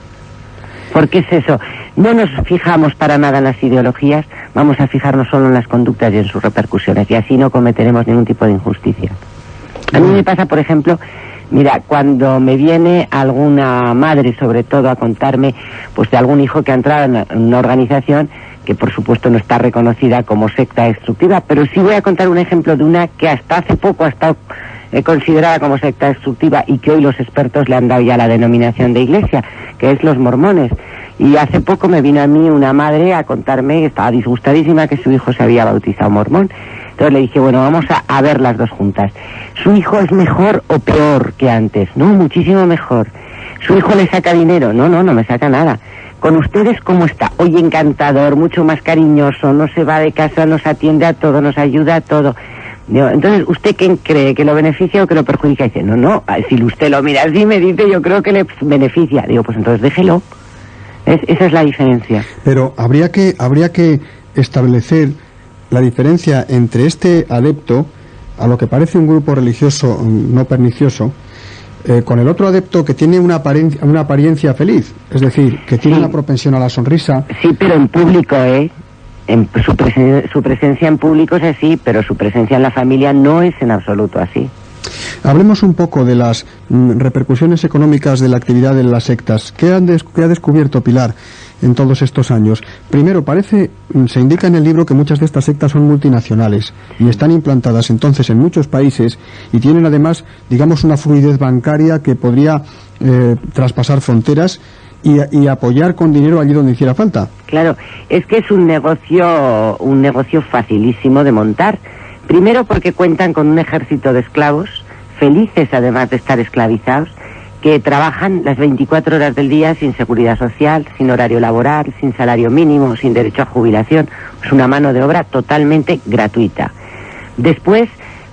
Porque es eso, no nos fijamos para nada en las ideologías, vamos a fijarnos solo en las conductas y en sus repercusiones, y así no cometeremos ningún tipo de injusticia. A mí me pasa, por ejemplo, mira, cuando me viene alguna madre, sobre todo, a contarme pues de algún hijo que ha entrado en una organización que por supuesto no está reconocida como secta destructiva, pero sí voy a contar un ejemplo de una que hasta hace poco ha estado considerada como secta destructiva y que hoy los expertos le han dado ya la denominación de iglesia, que es los mormones. Y hace poco me vino a mí una madre a contarme que estaba disgustadísima que su hijo se había bautizado mormón. Entonces le dije, bueno, vamos a ver las dos juntas. ¿Su hijo es mejor o peor que antes? No, muchísimo mejor. ¿Su hijo le saca dinero? No me saca nada. ¿Con ustedes cómo está? Oye, encantador, mucho más cariñoso, no se va de casa, nos atiende a todo, nos ayuda a todo. Digo, entonces, ¿usted quién cree? ¿Que lo beneficia o que lo perjudica? Y dice, no, si usted lo mira así me dice, yo creo que le beneficia. Digo, pues entonces déjelo. Esa es la diferencia. Pero habría que establecer la diferencia entre este adepto, a lo que parece un grupo religioso no pernicioso, con el otro adepto que tiene una apariencia feliz, es decir, que tiene una propensión a la sonrisa. Sí, pero en público, su presencia en público es así, pero su presencia en la familia no es en absoluto así. Hablemos un poco de las repercusiones económicas de la actividad de las sectas. ¿Qué ha descubierto Pilar en todos estos años? Primero, se indica en el libro que muchas de estas sectas son multinacionales y están implantadas entonces en muchos países y tienen además, digamos, una fluidez bancaria que podría traspasar fronteras y apoyar con dinero allí donde hiciera falta. Claro, es que es un negocio facilísimo de montar. Primero porque cuentan con un ejército de esclavos, felices además de estar esclavizados, que trabajan las 24 horas del día sin seguridad social, sin horario laboral, sin salario mínimo, sin derecho a jubilación. Es una mano de obra totalmente gratuita. Después,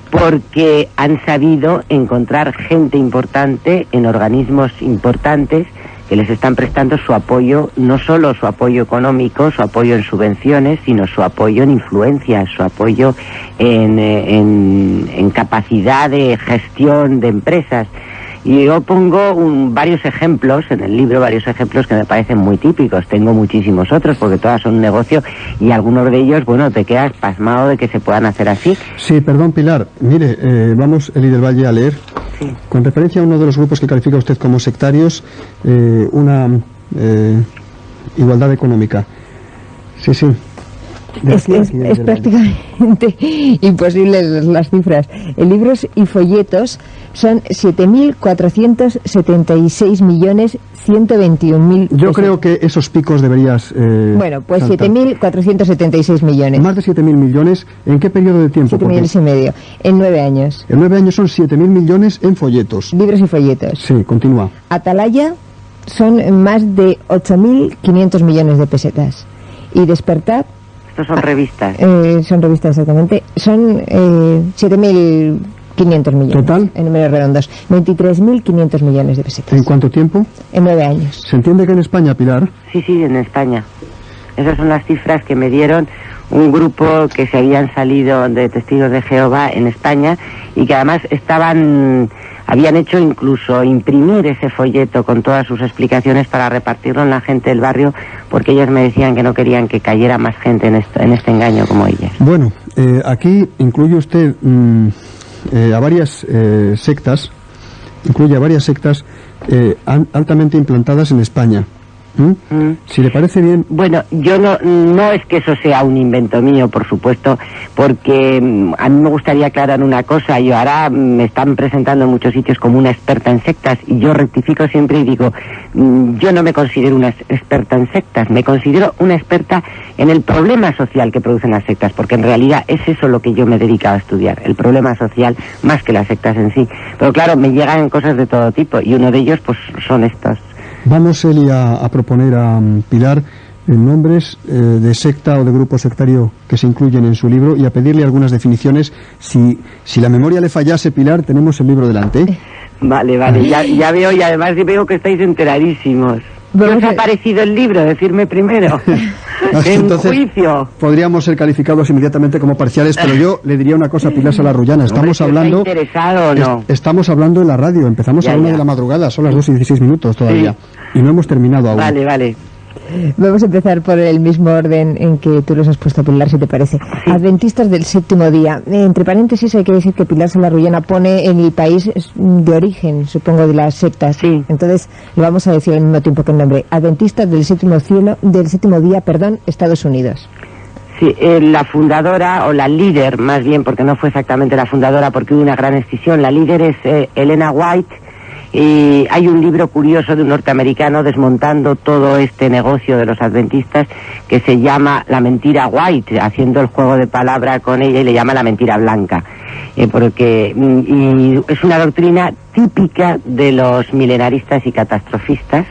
porque han sabido encontrar gente importante en organismos importantes que les están prestando su apoyo, no solo su apoyo económico, su apoyo en subvenciones, sino su apoyo en influencia, su apoyo en capacidad de gestión de empresas. Y yo pongo varios ejemplos en el libro, varios ejemplos que me parecen muy típicos. Tengo muchísimos otros porque todas son un negocio y algunos de ellos, bueno, te quedas pasmado de que se puedan hacer así. Sí, perdón, Pilar. Mire, vamos, Eli del Valle, a leer. Sí. Con referencia a uno de los grupos que califica usted como sectarios, una igualdad económica. Sí, sí. Es prácticamente imposible las cifras. En libros y folletos son 7.476.121.000 pesos. Yo creo que esos picos deberías bueno, pues 7.476 millones. Más de 7.000 millones. ¿En qué periodo de tiempo? 7 millones y medio. En 9 años. En 9 años son 7.000 millones en folletos. Libros y folletos. Sí, continúa. Atalaya son más de 8.500 millones de pesetas. Y Despertar... Estos son revistas. Son revistas, exactamente. Son 7.500 millones. ¿Total? En números redondos. 23.500 millones de pesetas. ¿En cuánto tiempo? En 9 años. ¿Se entiende que en España, Pilar? Sí, en España. Esas son las cifras que me dieron un grupo que se habían salido de Testigos de Jehová en España y que además habían hecho incluso imprimir ese folleto con todas sus explicaciones para repartirlo en la gente del barrio, porque ellos me decían que no querían que cayera más gente en este engaño como ellas. Bueno, aquí incluye usted a varias sectas, altamente implantadas en España. Si le parece bien. Bueno, yo no es que eso sea un invento mío, por supuesto, porque a mí me gustaría aclarar una cosa. Yo ahora me están presentando en muchos sitios como una experta en sectas y yo rectifico siempre y digo, yo no me considero una experta en sectas, me considero una experta en el problema social que producen las sectas, porque en realidad es eso lo que yo me he dedicado a estudiar, el problema social más que las sectas en sí. Pero claro, me llegan cosas de todo tipo y uno de ellos pues son estos. Vamos, Eli, a proponer a Pilar nombres de secta o de grupo sectario que se incluyen en su libro y a pedirle algunas definiciones. Si la memoria le fallase, Pilar, tenemos el libro delante. Vale, ya veo, y además veo que estáis enteradísimos. ¿Qué os ha parecido el libro? Decirme primero. Entonces, juicio. Podríamos ser calificados inmediatamente como parciales, pero yo le diría una cosa a Pilar Salarrullana. Estamos hablando... ¿Está interesado o no? Estamos hablando en la radio, empezamos a la 1 de la madrugada, son las 2:16 todavía. Sí. Y no hemos terminado aún. Vale. Vamos a empezar por el mismo orden en que tú los has puesto, Pilar, si te parece. Sí. Adventistas del séptimo día. Entre paréntesis hay que decir que Pilar Salarrullana pone en el país de origen, supongo, de las sectas. Sí. Entonces lo vamos a decir al mismo tiempo que el nombre. Adventistas del séptimo día, Estados Unidos. Sí, la fundadora, o la líder más bien, porque no fue exactamente la fundadora porque hubo una gran escisión, la líder es Elena White. Y hay un libro curioso de un norteamericano desmontando todo este negocio de los adventistas que se llama La mentira white, haciendo el juego de palabra con ella, y le llama la mentira blanca, porque es una doctrina típica de los milenaristas y catastrofistas.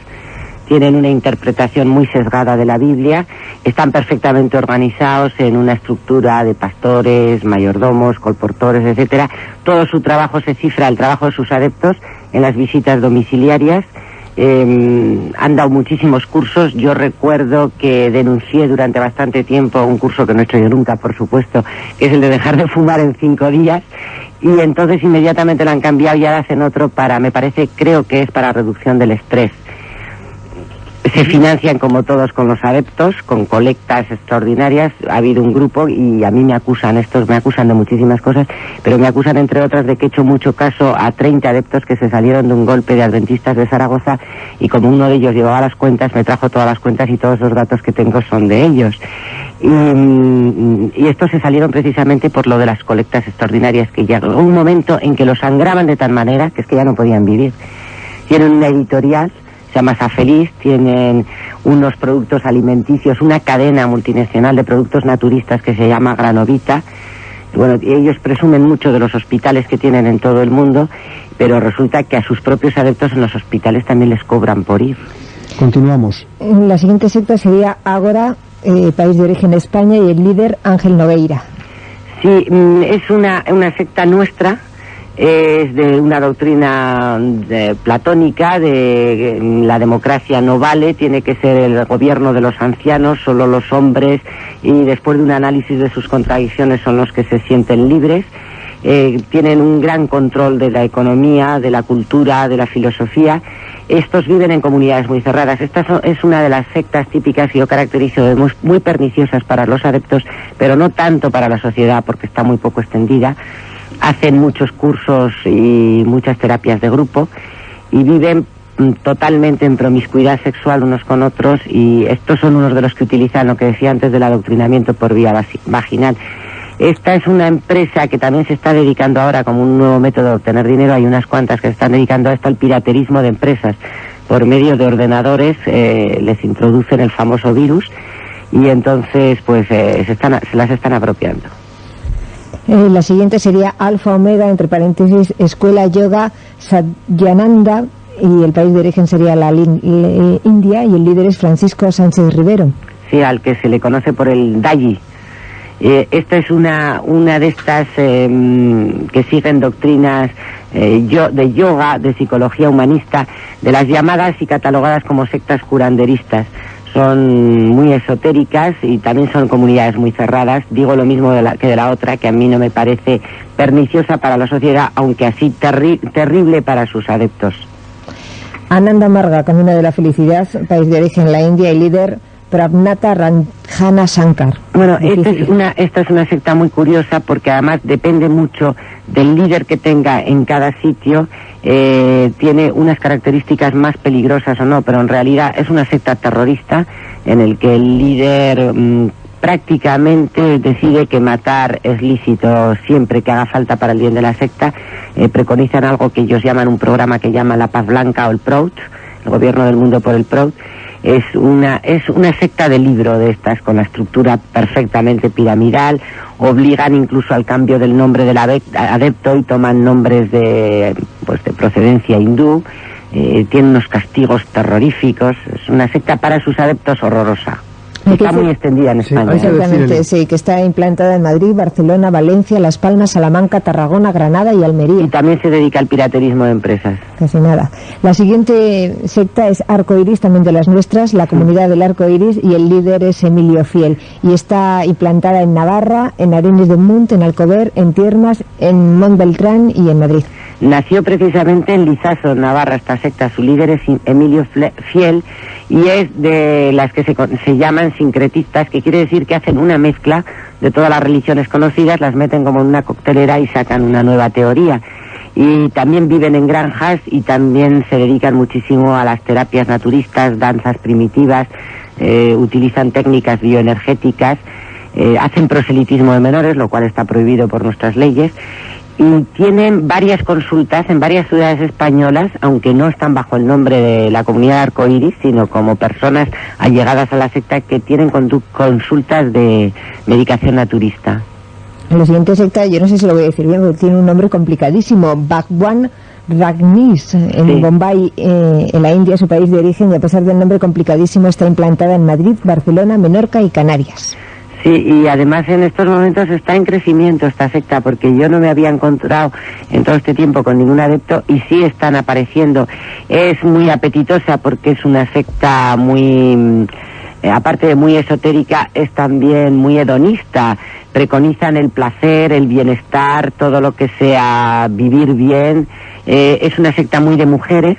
Tienen una interpretación muy sesgada de la Biblia, están perfectamente organizados en una estructura de pastores, mayordomos, colportores, etcétera. Todo su trabajo se cifra, el trabajo de sus adeptos, en las visitas domiciliarias. Han dado muchísimos cursos. Yo recuerdo que denuncié durante bastante tiempo un curso que no he hecho yo nunca, por supuesto, que es el de dejar de fumar en 5 días. y entonces inmediatamente lo han cambiado y ahora hacen otro creo que es para reducción del estrés. Se financian como todos con los adeptos, con colectas extraordinarias. Ha habido un grupo y a mí me acusan de muchísimas cosas, pero me acusan entre otras de que he hecho mucho caso a 30 adeptos que se salieron de un golpe de adventistas de Zaragoza, y como uno de ellos llevaba las cuentas, me trajo todas las cuentas y todos los datos que tengo son de ellos. Y estos se salieron precisamente por lo de las colectas extraordinarias, que llegó un momento en que los sangraban de tal manera que es que ya no podían vivir. Tienen una editorial, se llama Safeliz, tienen unos productos alimenticios, una cadena multinacional de productos naturistas que se llama Granovita. Bueno, ellos presumen mucho de los hospitales que tienen en todo el mundo, pero resulta que a sus propios adeptos en los hospitales también les cobran por ir. Continuamos. La siguiente secta sería Ágora, país de origen España, y el líder Ángel Nogueira. Sí, es una secta nuestra. Es de una doctrina platónica, de la democracia no vale, tiene que ser el gobierno de los ancianos, solo los hombres, y después de un análisis de sus contradicciones son los que se sienten libres. Tienen un gran control de la economía, de la cultura, de la filosofía. Estos viven en comunidades muy cerradas. Esta es una de las sectas típicas que yo caracterizo de muy perniciosas para los adeptos, pero no tanto para la sociedad porque está muy poco extendida. Hacen muchos cursos y muchas terapias de grupo y viven totalmente en promiscuidad sexual unos con otros, y estos son unos de los que utilizan lo que decía antes del adoctrinamiento por vía vaginal. Esta es una empresa que también se está dedicando ahora como un nuevo método de obtener dinero. Hay unas cuantas que se están dedicando a esto, al piraterismo de empresas. Por medio de ordenadores les introducen el famoso virus y entonces pues se las están apropiando. La siguiente sería Alfa Omega, entre paréntesis, Escuela Yoga Satyananda, y el país de origen sería la India, y el líder es Francisco Sánchez Rivero. Sí, al que se le conoce por el Dayi. Esta es una de estas que siguen doctrinas de yoga, de psicología humanista, de las llamadas y catalogadas como sectas curanderistas. Son muy esotéricas y también son comunidades muy cerradas. Digo lo mismo que de la otra, que a mí no me parece perniciosa para la sociedad, aunque así terrible para sus adeptos. Ananda Marga, Camino de la Felicidad, país de origen la India, y líder Prabnata Ranjana Shankar. Bueno, esta es una secta muy curiosa porque además depende mucho del líder que tenga en cada sitio. Tiene unas características más peligrosas o no, pero en realidad es una secta terrorista en el que el líder prácticamente decide que matar es lícito siempre que haga falta para el bien de la secta. Preconizan algo que ellos llaman, un programa que llama la Paz Blanca o el PROUD, el gobierno del mundo por el PROUD. Es una secta de libro de estas, con la estructura perfectamente piramidal. Obligan incluso al cambio del nombre del adepto y toman nombres de procedencia hindú. Tiene unos castigos terroríficos. Es una secta para sus adeptos horrorosa. Está muy extendida en España. Exactamente, sí, que está implantada en Madrid, Barcelona, Valencia, Las Palmas, Salamanca, Tarragona, Granada y Almería. Y también se dedica al piraterismo de empresas. Casi nada. La siguiente secta es Arcoiris, también de las nuestras, la comunidad del Arcoiris, y el líder es Emilio Fiel. Y está implantada en Navarra, en Arenes de Munt, en Alcover, en Tiermas, en Montbeltrán y en Madrid. Nació precisamente en Lizaso, Navarra, esta secta. Su líder es Emilio Fiel y es de las que se llaman sincretistas, que quiere decir que hacen una mezcla de todas las religiones conocidas, las meten como en una coctelera y sacan una nueva teoría. Y también viven en granjas y también se dedican muchísimo a las terapias naturistas, danzas primitivas, utilizan técnicas bioenergéticas, hacen proselitismo de menores, lo cual está prohibido por nuestras leyes. Y tienen varias consultas en varias ciudades españolas, aunque no están bajo el nombre de la comunidad Arcoiris, sino como personas allegadas a la secta que tienen consultas de medicación naturista. La siguiente secta, yo no sé si lo voy a decir bien, porque tiene un nombre complicadísimo, Bhagwan Rajneesh, en Bombay, en la India, su país de origen, y a pesar del nombre complicadísimo está implantada en Madrid, Barcelona, Menorca y Canarias. Sí, y además en estos momentos está en crecimiento esta secta, porque yo no me había encontrado en todo este tiempo con ningún adepto y sí están apareciendo. Es muy apetitosa porque es una secta muy aparte de muy esotérica, es también muy hedonista. Preconizan el placer, el bienestar, todo lo que sea vivir bien. Es una secta muy de mujeres.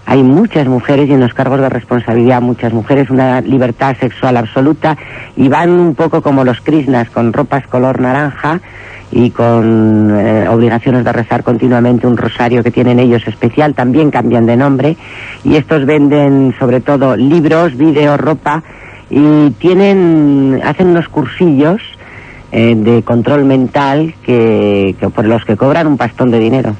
Hay muchas mujeres y en los cargos de responsabilidad muchas mujeres, una libertad sexual absoluta, y van un poco como los Krishnas, con ropas color naranja y con obligaciones de rezar continuamente un rosario que tienen ellos especial. También cambian de nombre, y estos venden sobre todo libros, vídeos, ropa, y hacen unos cursillos de control mental que por los que cobran un pastón de dinero.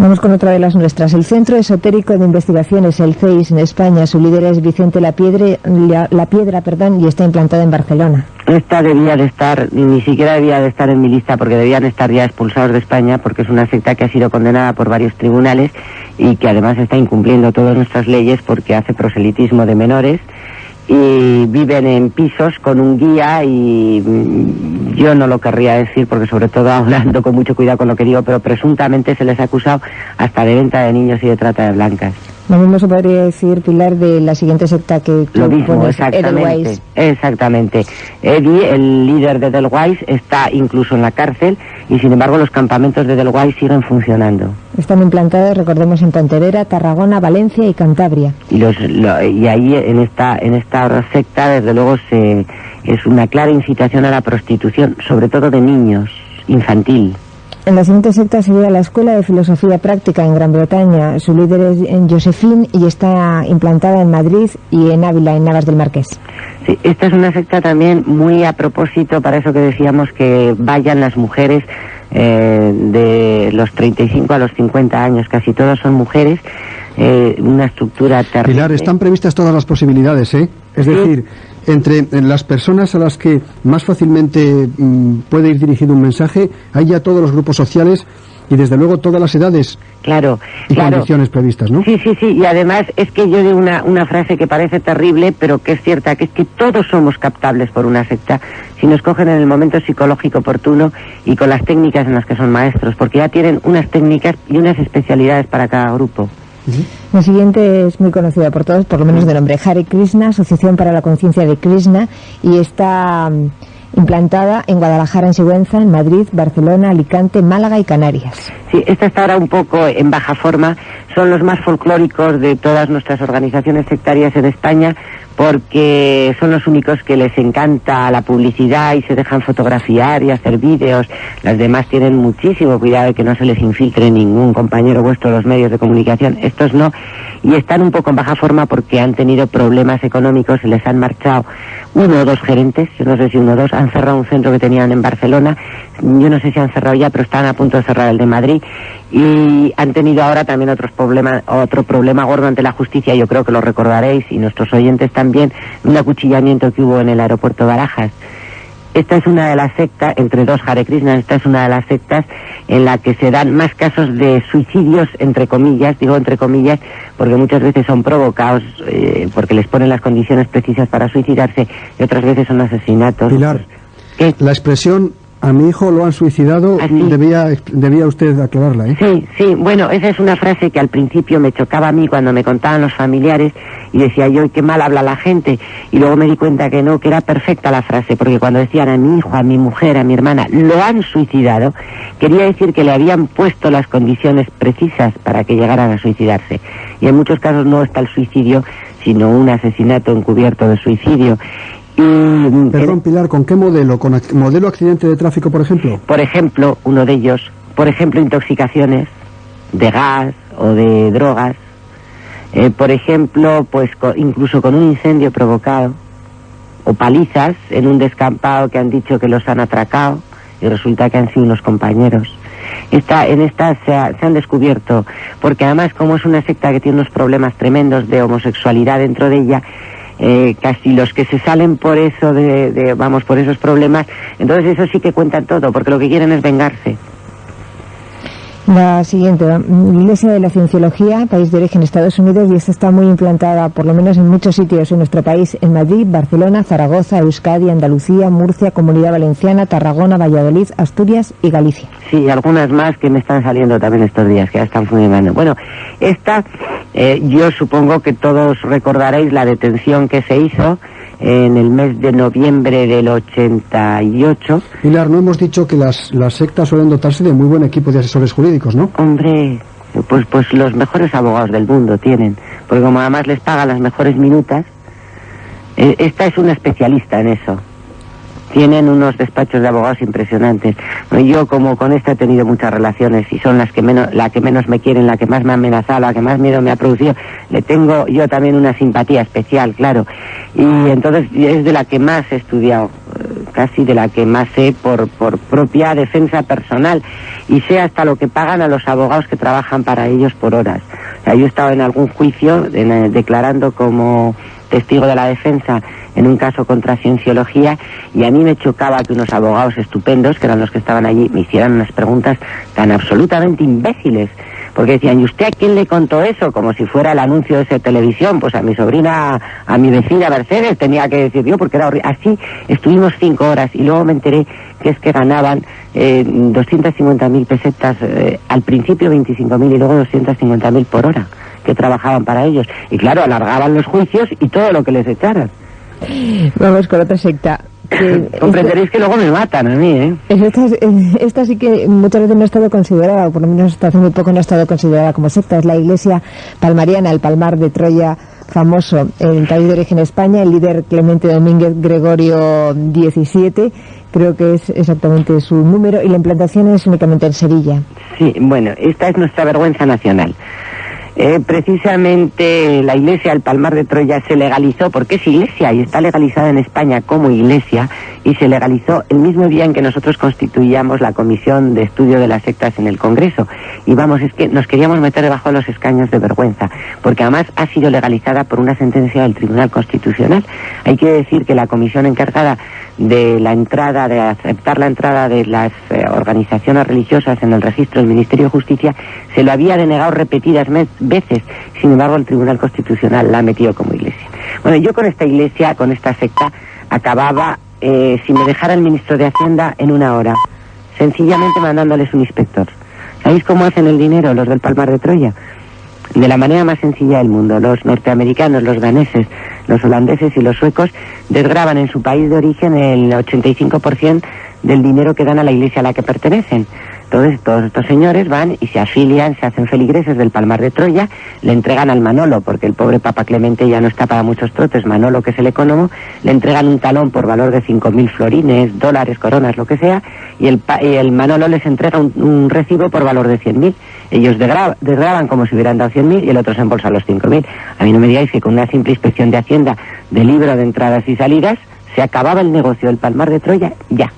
Vamos con otra de las nuestras. El Centro Esotérico de Investigaciones, el CEIS, en España, su líder es Vicente La Piedra, y está implantado en Barcelona. Esta debía de estar, ni siquiera debía de estar en mi lista, porque debían estar ya expulsados de España, porque es una secta que ha sido condenada por varios tribunales y que además está incumpliendo todas nuestras leyes porque hace proselitismo de menores, y viven en pisos con un guía, y yo no lo querría decir porque sobre todo hablando con mucho cuidado con lo que digo, pero presuntamente se les ha acusado hasta de venta de niños y de trata de blancas. Lo mismo se podría decir, Pilar, de la siguiente secta que tú lo mismo, pones, Edelweiss. Exactamente. Eddie, el líder de Edelweiss, está incluso en la cárcel, y sin embargo los campamentos de Edelweiss siguen funcionando. Están implantados, recordemos, en Pontevedra, Tarragona, Valencia y Cantabria. Y ahí en esta secta, desde luego, es una clara incitación a la prostitución, sobre todo de niños, infantil. En la siguiente secta sería la Escuela de Filosofía Práctica en Gran Bretaña. Su líder es Josephine y está implantada en Madrid y en Ávila, en Navas del Marqués. Sí, esta es una secta también muy a propósito, para eso que decíamos que vayan las mujeres de los 35 a los 50 años, casi todas son mujeres, una estructura terrible. Pilar, están previstas todas las posibilidades, ¿eh? Es decir, entre las personas a las que más fácilmente puede ir dirigido un mensaje, hay ya todos los grupos sociales y desde luego todas las edades y condiciones previstas, ¿no? Sí, y además es que yo digo una frase que parece terrible, pero que es cierta, que es que todos somos captables por una secta si nos cogen en el momento psicológico oportuno y con las técnicas en las que son maestros, porque ya tienen unas técnicas y unas especialidades para cada grupo. La siguiente es muy conocida por todos, por lo menos de nombre, Hare Krishna, Asociación para la Conciencia de Krishna, y está implantada en Guadalajara, en Sigüenza, en Madrid, Barcelona, Alicante, Málaga y Canarias. Sí, esta está ahora un poco en baja forma. Son los más folclóricos de todas nuestras organizaciones sectarias en España, porque son los únicos que les encanta la publicidad y se dejan fotografiar y hacer vídeos. Las demás tienen muchísimo cuidado de que no se les infiltre ningún compañero vuestro de los medios de comunicación. Estos no, y están un poco en baja forma porque han tenido problemas económicos, se les han marchado 1 o 2 gerentes, yo no sé si 1 o 2, han cerrado un centro que tenían en Barcelona, yo no sé si han cerrado ya, pero están a punto de cerrar el de Madrid, y han tenido ahora también otro problema gordo ante la justicia. Yo creo que lo recordaréis, y nuestros oyentes también, un acuchillamiento que hubo en el aeropuerto de Barajas. Esta es una de las sectas, entre dos Hare Krishna, esta es una de las sectas en la que se dan más casos de suicidios, entre comillas, digo entre comillas, porque muchas veces son provocados, porque les ponen las condiciones precisas para suicidarse, y otras veces son asesinatos. Pilar, ¿qué? La expresión "a mi hijo lo han suicidado", debía usted aclararla, ¿eh? Sí, bueno, esa es una frase que al principio me chocaba a mí cuando me contaban los familiares, y decía yo, qué mal habla la gente, y luego me di cuenta que no, que era perfecta la frase, porque cuando decían a mi hijo, a mi mujer, a mi hermana, lo han suicidado, quería decir que le habían puesto las condiciones precisas para que llegaran a suicidarse, y en muchos casos no está el suicidio, sino un asesinato encubierto de suicidio. Perdón, Pilar, ¿con qué modelo? ¿Con modelo accidente de tráfico, por ejemplo? Por ejemplo, uno de ellos, por ejemplo, intoxicaciones de gas o de drogas, por ejemplo, pues incluso con un incendio provocado, o palizas en un descampado que han dicho que los han atracado y resulta que han sido unos compañeros. En esta se han descubierto, porque además como es una secta que tiene unos problemas tremendos de homosexualidad dentro de ella, casi los que se salen por eso por esos problemas, entonces eso sí que cuentan todo, porque lo que quieren es vengarse. La siguiente, Iglesia de la Cienciología, país de origen Estados Unidos, y esta está muy implantada, por lo menos en muchos sitios en nuestro país, en Madrid, Barcelona, Zaragoza, Euskadi, Andalucía, Murcia, Comunidad Valenciana, Tarragona, Valladolid, Asturias y Galicia. Sí, y algunas más que me están saliendo también estos días, que ya están funcionando. Bueno, esta, yo supongo que todos recordaréis la detención que se hizo en el mes de noviembre del 88. Pilar, no hemos dicho que las sectas suelen dotarse de muy buen equipo de asesores jurídicos, ¿no? Hombre, pues los mejores abogados del mundo tienen, porque como además les pagan las mejores minutas, esta es una especialista en eso. Tienen unos despachos de abogados impresionantes. Yo, como con esta he tenido muchas relaciones y son la que menos me quieren, la que más me ha amenazado, la que más miedo me ha producido, le tengo yo también una simpatía especial, claro. Y entonces es de la que más he estudiado, casi de la que más sé por propia defensa personal. Y sé hasta lo que pagan a los abogados que trabajan para ellos por horas. O sea, yo he estado en algún juicio declarando como testigo de la defensa en un caso contra Cienciología, y a mí me chocaba que unos abogados estupendos, que eran los que estaban allí, me hicieran unas preguntas tan absolutamente imbéciles, porque decían, ¿y usted a quién le contó eso? Como si fuera el anuncio de esa televisión. Pues a mi sobrina, a mi vecina Mercedes tenía que decir yo, porque era horrible. Así estuvimos 5 horas y luego me enteré que es que ganaban 250.000 pesetas, al principio 25.000 y luego 250.000 por hora, que trabajaban para ellos. Y claro, alargaban los juicios y todo lo que les echaran. Vamos con otra secta. Comprenderéis que luego me matan a mí, ¿eh? Esta sí que muchas veces no ha estado considerada, o por lo menos hasta hace muy poco no ha estado considerada como secta. Es la Iglesia Palmariana, el Palmar de Troya famoso, en país de origen España. El líder Clemente Domínguez Gregorio XVII, creo que es exactamente su número, y la implantación es únicamente en Sevilla. Sí, bueno, esta es nuestra vergüenza nacional. Precisamente la iglesia del Palmar de Troya se legalizó, porque es iglesia y está legalizada en España como iglesia, y se legalizó el mismo día en que nosotros constituíamos la Comisión de Estudio de las Sectas en el Congreso. Y vamos, es que nos queríamos meter debajo de los escaños de vergüenza, porque además ha sido legalizada por una sentencia del Tribunal Constitucional. Hay que decir que la comisión encargada de aceptar la entrada de las organizaciones religiosas en el registro del Ministerio de Justicia se lo había denegado repetidas veces. Sin embargo, el Tribunal Constitucional la ha metido como iglesia. Bueno, yo con esta iglesia, con esta secta, acababa, si me dejara el ministro de Hacienda, en 1 hora, sencillamente mandándoles un inspector. ¿Sabéis cómo hacen el dinero los del Palmar de Troya? De la manera más sencilla del mundo. Los norteamericanos, los daneses, los holandeses y los suecos desgravan en su país de origen el 85% del dinero que dan a la iglesia a la que pertenecen. Entonces todos estos señores van y se afilian, se hacen feligreses del Palmar de Troya, le entregan al Manolo, porque el pobre Papa Clemente ya no está para muchos trotes, Manolo, que es el economo, le entregan un talón por valor de 5.000 florines, dólares, coronas, lo que sea, y el Manolo les entrega un recibo por valor de 100.000. Ellos desgravan como si hubieran dado 100.000 y el otro se embolsa los 5.000. A mí no me digáis que con una simple inspección de Hacienda, de libro de entradas y salidas, se acababa el negocio del Palmar de Troya ya.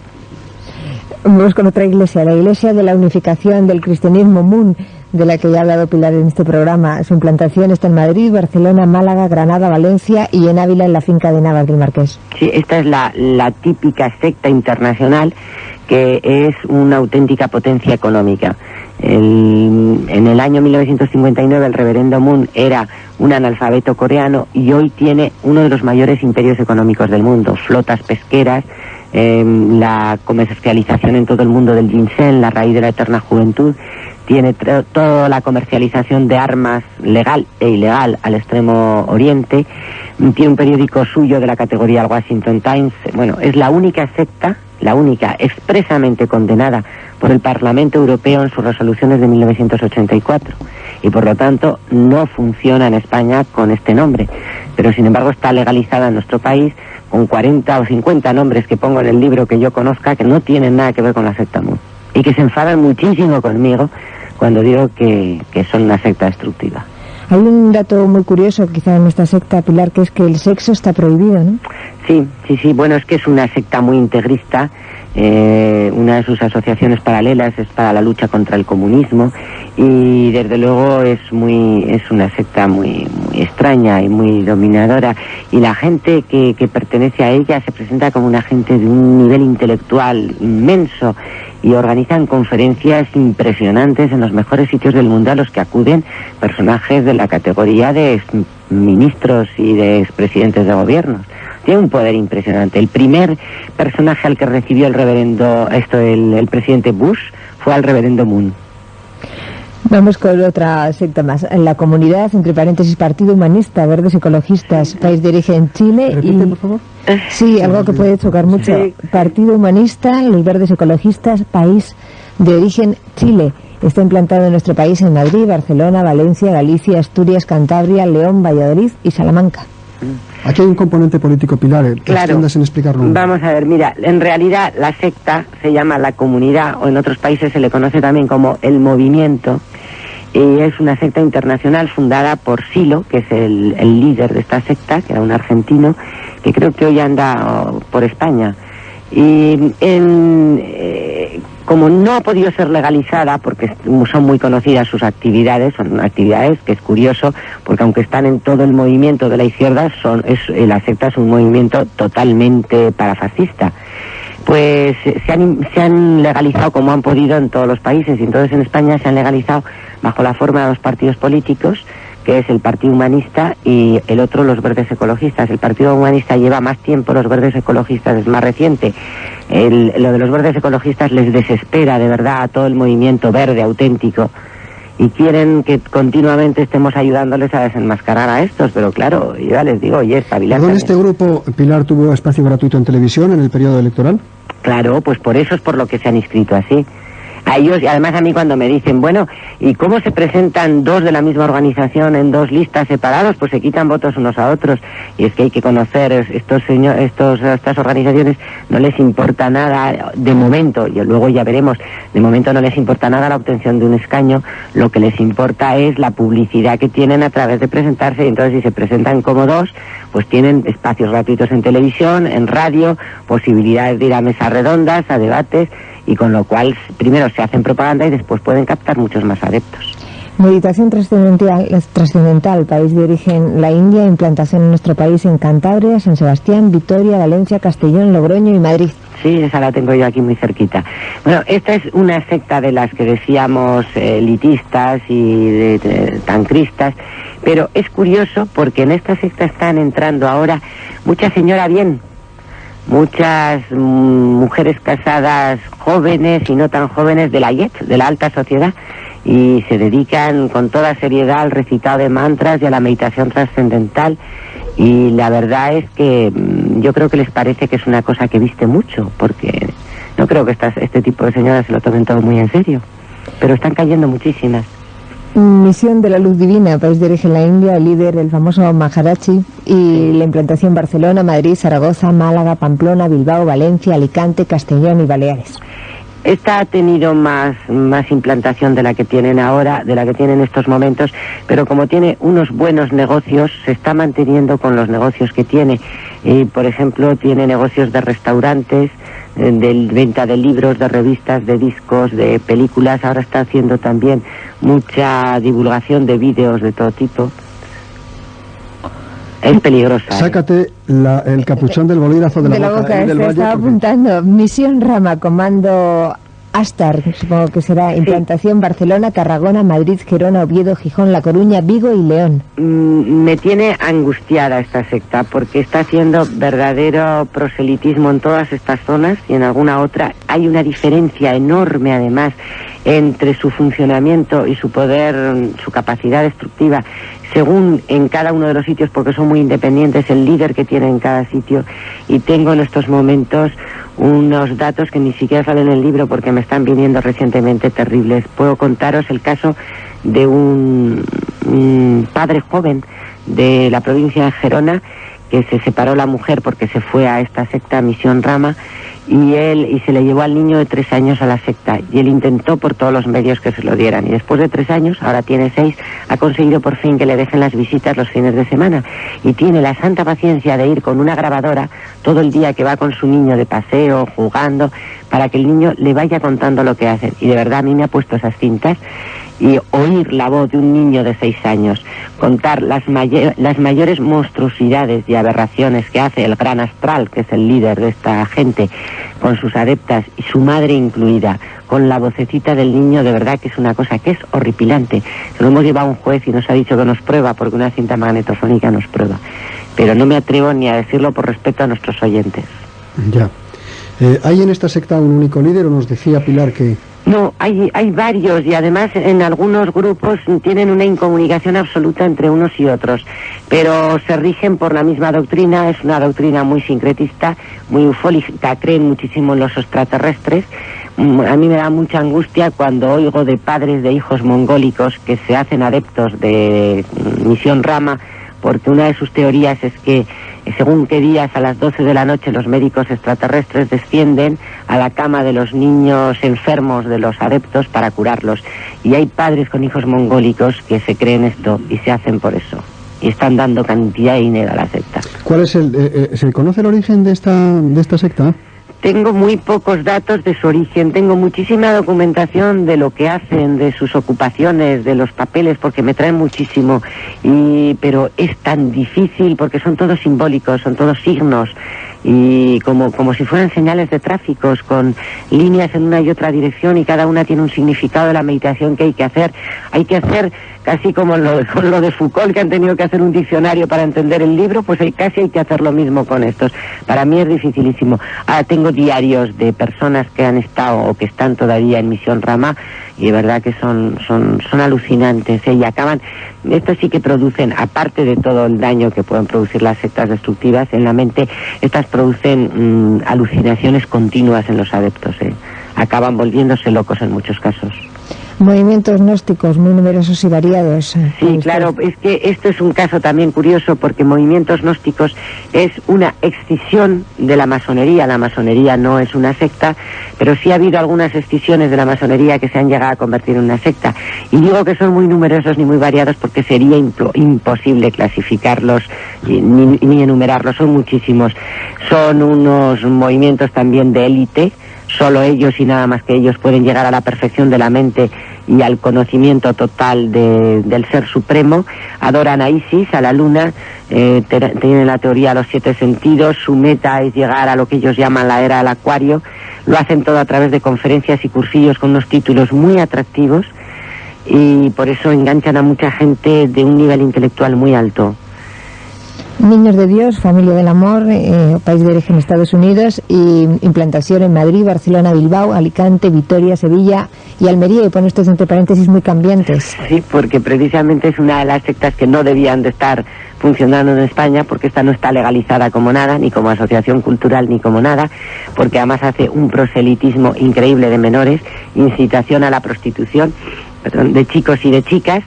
Vamos con otra iglesia, la Iglesia de la Unificación del Cristianismo, MUN, de la que ya ha hablado Pilar en este programa. Su implantación está en Madrid, Barcelona, Málaga, Granada, Valencia y en Ávila, en la finca de Navas del Marqués. Sí, esta es la típica secta internacional, que es una auténtica potencia económica. En el año 1959 el reverendo Moon era un analfabeto coreano y hoy tiene uno de los mayores imperios económicos del mundo, flotas pesqueras, la comercialización en todo el mundo del ginseng, la raíz de la eterna juventud, tiene toda la comercialización de armas legal e ilegal al extremo oriente, tiene un periódico suyo de la categoría el Washington Times. Bueno, es la única secta, la única expresamente condenada por el Parlamento Europeo en sus resoluciones de 1984, y por lo tanto no funciona en España con este nombre, pero sin embargo está legalizada en nuestro país con 40 o 50 nombres que pongo en el libro que yo conozca, que no tienen nada que ver con la secta MUN, y que se enfadan muchísimo conmigo cuando digo que son una secta destructiva. Hay un dato muy curioso quizá en esta secta, Pilar, que es que el sexo está prohibido, ¿no? Sí, bueno, es que es una secta muy integrista. Una de sus asociaciones paralelas es para la lucha contra el comunismo, y desde luego es una secta muy extraña y muy dominadora, y la gente que pertenece a ella se presenta como una gente de un nivel intelectual inmenso, y organizan conferencias impresionantes en los mejores sitios del mundo a los que acuden personajes de la categoría de ministros y de expresidentes de gobiernos. Tiene un poder impresionante. El primer personaje al que recibió el presidente Bush fue al reverendo Moon. Vamos con otra secta más. La comunidad, entre paréntesis, Partido Humanista, Verdes Ecologistas, país de origen Chile. ¿Repite, por favor? Sí, algo que puede chocar mucho. Sí. Partido Humanista, los Verdes Ecologistas, país de origen Chile. Está implantado en nuestro país en Madrid, Barcelona, Valencia, Galicia, Asturias, Cantabria, León, Valladolid y Salamanca. Aquí hay un componente político, Pilar, Claro. en explicarlo. Vamos a ver, mira, en realidad la secta se llama la comunidad, o en otros países se le conoce también como el movimiento, y es una secta internacional fundada por Silo, que es el líder de esta secta, que era un argentino, que creo que hoy anda por España. Y como no ha podido ser legalizada, porque son muy conocidas sus actividades, son actividades que es curioso, porque aunque están en todo el movimiento de la izquierda, la secta es un movimiento totalmente parafascista. Pues se han legalizado como han podido en todos los países, y entonces en España se han legalizado bajo la forma de dos partidos políticos, que es el Partido Humanista y el otro los Verdes Ecologistas. El Partido Humanista lleva más tiempo, los Verdes Ecologistas es más reciente. Lo de los Verdes Ecologistas les desespera de verdad a todo el movimiento verde auténtico, y quieren que continuamente estemos ayudándoles a desenmascarar a estos, pero claro, yo ya les digo, oye, espabilad. ¿Con este grupo, Pilar, tuvo espacio gratuito en televisión en el periodo electoral? Claro, pues por eso es por lo que se han inscrito así. A ellos, y además a mí cuando me dicen, bueno, ¿y cómo se presentan dos de la misma organización en dos listas separados? Pues se quitan votos unos a otros. Y es que hay que conocer estas organizaciones, no les importa nada de momento, y luego ya veremos, de momento no les importa nada la obtención de un escaño, lo que les importa es la publicidad que tienen a través de presentarse, y entonces si se presentan como dos, pues tienen espacios gratuitos en televisión, en radio, posibilidades de ir a mesas redondas, a debates, y con lo cual primero se hacen propaganda y después pueden captar muchos más adeptos. Meditación trascendental, país de origen la India, implantación en nuestro país en Cantabria, San Sebastián, Vitoria, Valencia, Castellón, Logroño y Madrid. Sí, esa la tengo yo aquí muy cerquita. Bueno, esta es una secta de las que decíamos elitistas y tancristas, pero es curioso porque en esta secta están entrando ahora mucha señora bien, muchas mujeres casadas jóvenes y no tan jóvenes de la alta sociedad, y se dedican con toda seriedad al recitado de mantras y a la meditación trascendental, y la verdad es que yo creo que les parece que es una cosa que viste mucho, porque no creo que este tipo de señoras se lo tomen todo muy en serio, pero están cayendo muchísimas. Misión de la Luz Divina, país de origen la India, el líder el famoso Maharaji, y la implantación Barcelona, Madrid, Zaragoza, Málaga, Pamplona, Bilbao, Valencia, Alicante, Castellón y Baleares. Esta ha tenido más implantación de la que tienen ahora, de la que tienen en estos momentos, pero como tiene unos buenos negocios, se está manteniendo con los negocios que tiene. Por ejemplo, tiene negocios de restaurantes, de venta de libros, de revistas, de discos, de películas. Ahora está haciendo también mucha divulgación de vídeos de todo tipo. Es peligrosa. Sácate el capuchón del bolígrafo de la boca. Se estaba apuntando. Misión Rama, comando Astar, supongo que será implantación Barcelona, Tarragona, Madrid, Gerona, Oviedo, Gijón, La Coruña, Vigo y León. Me tiene angustiada esta secta porque está haciendo verdadero proselitismo en todas estas zonas y en alguna otra. Hay una diferencia enorme además entre su funcionamiento y su poder, su capacidad destructiva, según en cada uno de los sitios, porque son muy independientes, el líder que tiene en cada sitio. Y tengo en estos momentos unos datos que ni siquiera salen en el libro porque me están viniendo recientemente terribles. Puedo contaros el caso de un padre joven de la provincia de Gerona, que se separó la mujer porque se fue a esta secta Misión Rama, y se le llevó al niño de 3 años a la secta, y él intentó por todos los medios que se lo dieran, y después de 3 años, ahora tiene 6, ha conseguido por fin que le dejen las visitas los fines de semana, y tiene la santa paciencia de ir con una grabadora todo el día que va con su niño de paseo, jugando, para que el niño le vaya contando lo que hacen. Y de verdad a mí me ha puesto esas cintas, y oír la voz de un niño de 6 años contar las mayores monstruosidades y aberraciones que hace el gran astral, que es el líder de esta gente, con sus adeptas, y su madre incluida, con la vocecita del niño, de verdad que es una cosa que es horripilante. Se lo hemos llevado a un juez y nos ha dicho que nos prueba, porque una cinta magnetofónica nos prueba. Pero no me atrevo ni a decirlo por respeto a nuestros oyentes. Ya. ¿Hay en esta secta un único líder, o nos decía Pilar que No, hay varios, y además en algunos grupos tienen una incomunicación absoluta entre unos y otros, pero se rigen por la misma doctrina. Es una doctrina muy sincretista, muy ufólica, creen muchísimo en los extraterrestres. A mí me da mucha angustia cuando oigo de padres de hijos mongólicos que se hacen adeptos de Misión Rama, porque una de sus teorías es que según qué días a las 12 de la noche los médicos extraterrestres descienden a la cama de los niños enfermos de los adeptos para curarlos. Y hay padres con hijos mongólicos que se creen esto y se hacen por eso. Y están dando cantidad de dinero a la secta. ¿Cuál es ¿se conoce el origen de esta secta? Tengo muy pocos datos de su origen, tengo muchísima documentación de lo que hacen, de sus ocupaciones, de los papeles, porque me traen muchísimo, pero es tan difícil porque son todos simbólicos, son todos signos, y como si fueran señales de tráficos, con líneas en una y otra dirección, y cada una tiene un significado de la meditación que hay que hacer. Hay que hacer casi como con lo de Foucault, que han tenido que hacer un diccionario para entender el libro, pues casi hay que hacer lo mismo con estos. Para mí es dificilísimo. Ahora tengo diarios de personas que han estado o que están todavía en Misión Rama, y de verdad que son alucinantes, y acaban, estos sí que producen, aparte de todo el daño que pueden producir las sectas destructivas en la mente, estas producen alucinaciones continuas en los adeptos, acaban volviéndose locos en muchos casos. Movimientos gnósticos muy numerosos y variados. Sí, claro, es que esto es un caso también curioso, porque movimientos gnósticos es una escisión de la masonería. La masonería no es una secta, pero sí ha habido algunas escisiones de la masonería que se han llegado a convertir en una secta. Y digo que son muy numerosos ni muy variados porque sería imposible clasificarlos ni enumerarlos, son muchísimos. Son unos movimientos también de élite. Solo ellos y nada más que ellos pueden llegar a la perfección de la mente y al conocimiento total del Ser Supremo. Adoran a Isis, a la luna, tienen la teoría de los 7 sentidos. Su meta es llegar a lo que ellos llaman la era del Acuario. Lo hacen todo a través de conferencias y cursillos con unos títulos muy atractivos, y por eso enganchan a mucha gente de un nivel intelectual muy alto. Niños de Dios, Familia del Amor, país de origen Estados Unidos, y implantación en Madrid, Barcelona, Bilbao, Alicante, Vitoria, Sevilla y Almería, y pone estos entre paréntesis muy cambiantes. Sí, porque precisamente es una de las sectas que no debían de estar funcionando en España, porque esta no está legalizada como nada, ni como asociación cultural, ni como nada, porque además hace un proselitismo increíble de menores, incitación a la prostitución, de chicos y de chicas.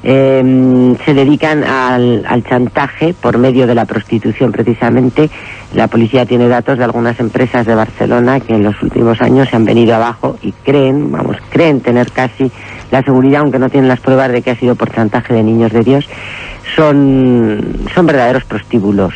Se dedican al chantaje por medio de la prostitución precisamente. La policía tiene datos de algunas empresas de Barcelona que en los últimos años se han venido abajo y creen tener casi la seguridad, aunque no tienen las pruebas de que ha sido por chantaje de niños de Dios. Son verdaderos prostíbulos.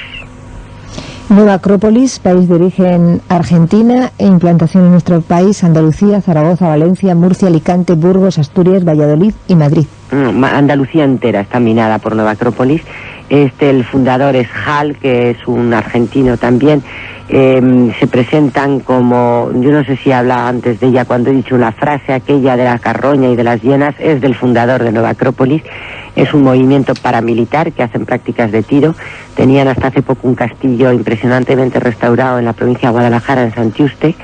Nueva Acrópolis, país de origen Argentina, e implantación en nuestro país: Andalucía, Zaragoza, Valencia, Murcia, Alicante, Burgos, Asturias, Valladolid y Madrid. Andalucía entera está minada por Nueva Acrópolis. El fundador es Hal, que es un argentino también. Se presentan como, yo no sé si hablaba antes de ella cuando he dicho la frase aquella de la carroña y de las hienas, es del fundador de Nueva Acrópolis. Es un movimiento paramilitar que hacen prácticas de tiro. Tenían hasta hace poco un castillo impresionantemente restaurado en la provincia de Guadalajara, en Santiuste.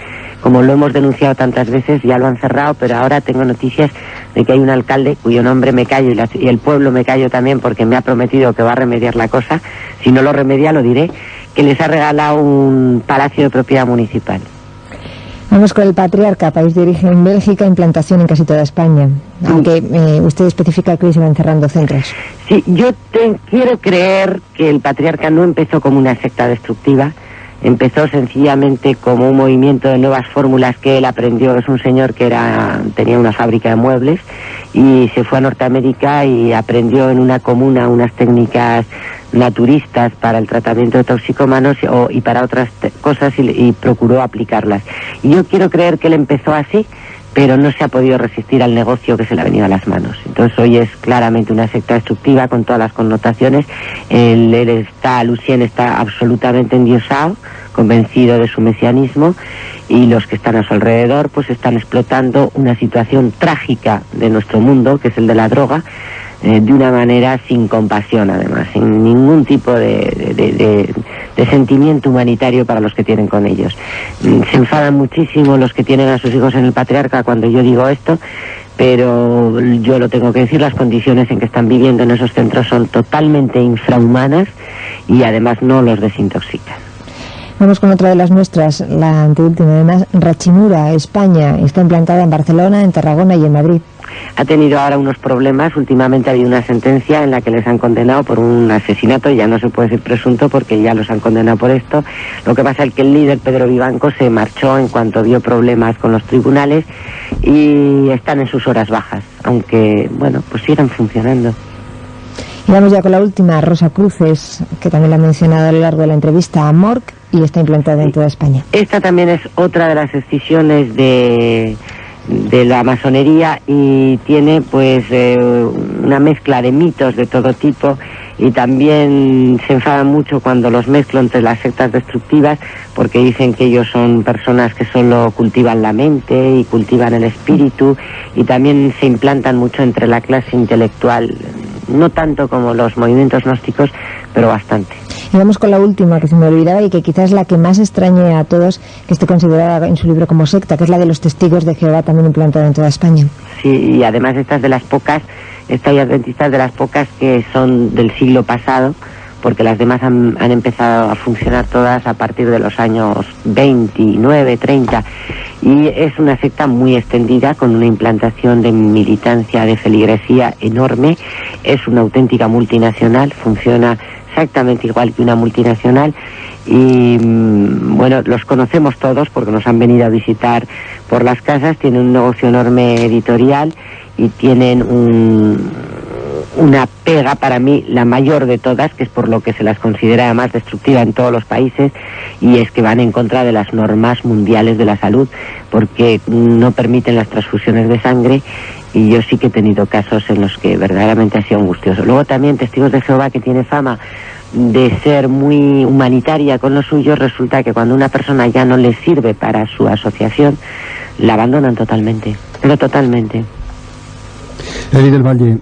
Como lo hemos denunciado tantas veces, ya lo han cerrado, pero ahora tengo noticias de que hay un alcalde cuyo nombre me callo, y el pueblo me callo también, porque me ha prometido que va a remediar la cosa. Si no lo remedia, lo diré, que les ha regalado un palacio de propiedad municipal. Vamos con el Patriarca, país de origen Bélgica, implantación en casi toda España. Aunque usted especifica que hoy se van cerrando centros. Sí, yo quiero creer que el Patriarca no empezó como una secta destructiva. Empezó sencillamente como un movimiento de nuevas fórmulas que él aprendió. Es un señor que tenía una fábrica de muebles y se fue a Norteamérica y aprendió en una comuna unas técnicas naturistas para el tratamiento de toxicómanos y para otras cosas, y procuró aplicarlas. Y yo quiero creer que él empezó así, pero no se ha podido resistir al negocio que se le ha venido a las manos. Entonces hoy es claramente una secta destructiva con todas las connotaciones. Lucien está absolutamente endiosado, convencido de su mesianismo, y los que están a su alrededor pues están explotando una situación trágica de nuestro mundo, que es el de la droga, de una manera sin compasión, además, sin ningún tipo de sentimiento humanitario para los que tienen con ellos. Se enfadan muchísimo los que tienen a sus hijos en el Patriarca cuando yo digo esto, pero yo lo tengo que decir, las condiciones en que están viviendo en esos centros son totalmente infrahumanas y además no los desintoxican. Vamos con otra de las nuestras, la anteúltima además. Rachimura, España, está implantada en Barcelona, en Tarragona y en Madrid. Ha tenido ahora unos problemas. Últimamente ha habido una sentencia en la que les han condenado por un asesinato, ya no se puede decir presunto porque ya los han condenado por esto. Lo que pasa es que el líder, Pedro Vivanco, se marchó en cuanto vio problemas con los tribunales y están en sus horas bajas, aunque, bueno, pues siguen funcionando. Y vamos ya con la última, Rosa Cruces, que también la ha mencionado a lo largo de la entrevista, a Morc, y está implantada en toda España. Esta también es otra de las escisiones de la masonería y tiene pues una mezcla de mitos de todo tipo, y también se enfadan mucho cuando los mezclo entre las sectas destructivas porque dicen que ellos son personas que solo cultivan la mente y cultivan el espíritu, y también se implantan mucho entre la clase intelectual, no tanto como los movimientos gnósticos, pero bastante. Y vamos con la última, que se me olvidaba y que quizás es la que más extrañe a todos, que esté considerada en su libro como secta, que es la de los Testigos de Jehová, también implantada en toda España. Sí, y además estas de las pocas, estas adventistas de las pocas que son del siglo pasado, porque las demás han empezado a funcionar todas a partir de los años 29, 30, y es una secta muy extendida, con una implantación de militancia, de feligresía enorme. Es una auténtica multinacional, funciona exactamente igual que una multinacional, y bueno, los conocemos todos porque nos han venido a visitar por las casas. Tienen un negocio enorme editorial y tienen una pega, para mí la mayor de todas, que es por lo que se las considera más destructiva en todos los países, y es que van en contra de las normas mundiales de la salud, porque no permiten las transfusiones de sangre, y yo sí que he tenido casos en los que verdaderamente ha sido angustioso. Luego también Testigos de Jehová, que tiene fama de ser muy humanitaria con los suyos, resulta que cuando una persona ya no le sirve para su asociación, la abandonan totalmente, pero totalmente. Eli del Valle,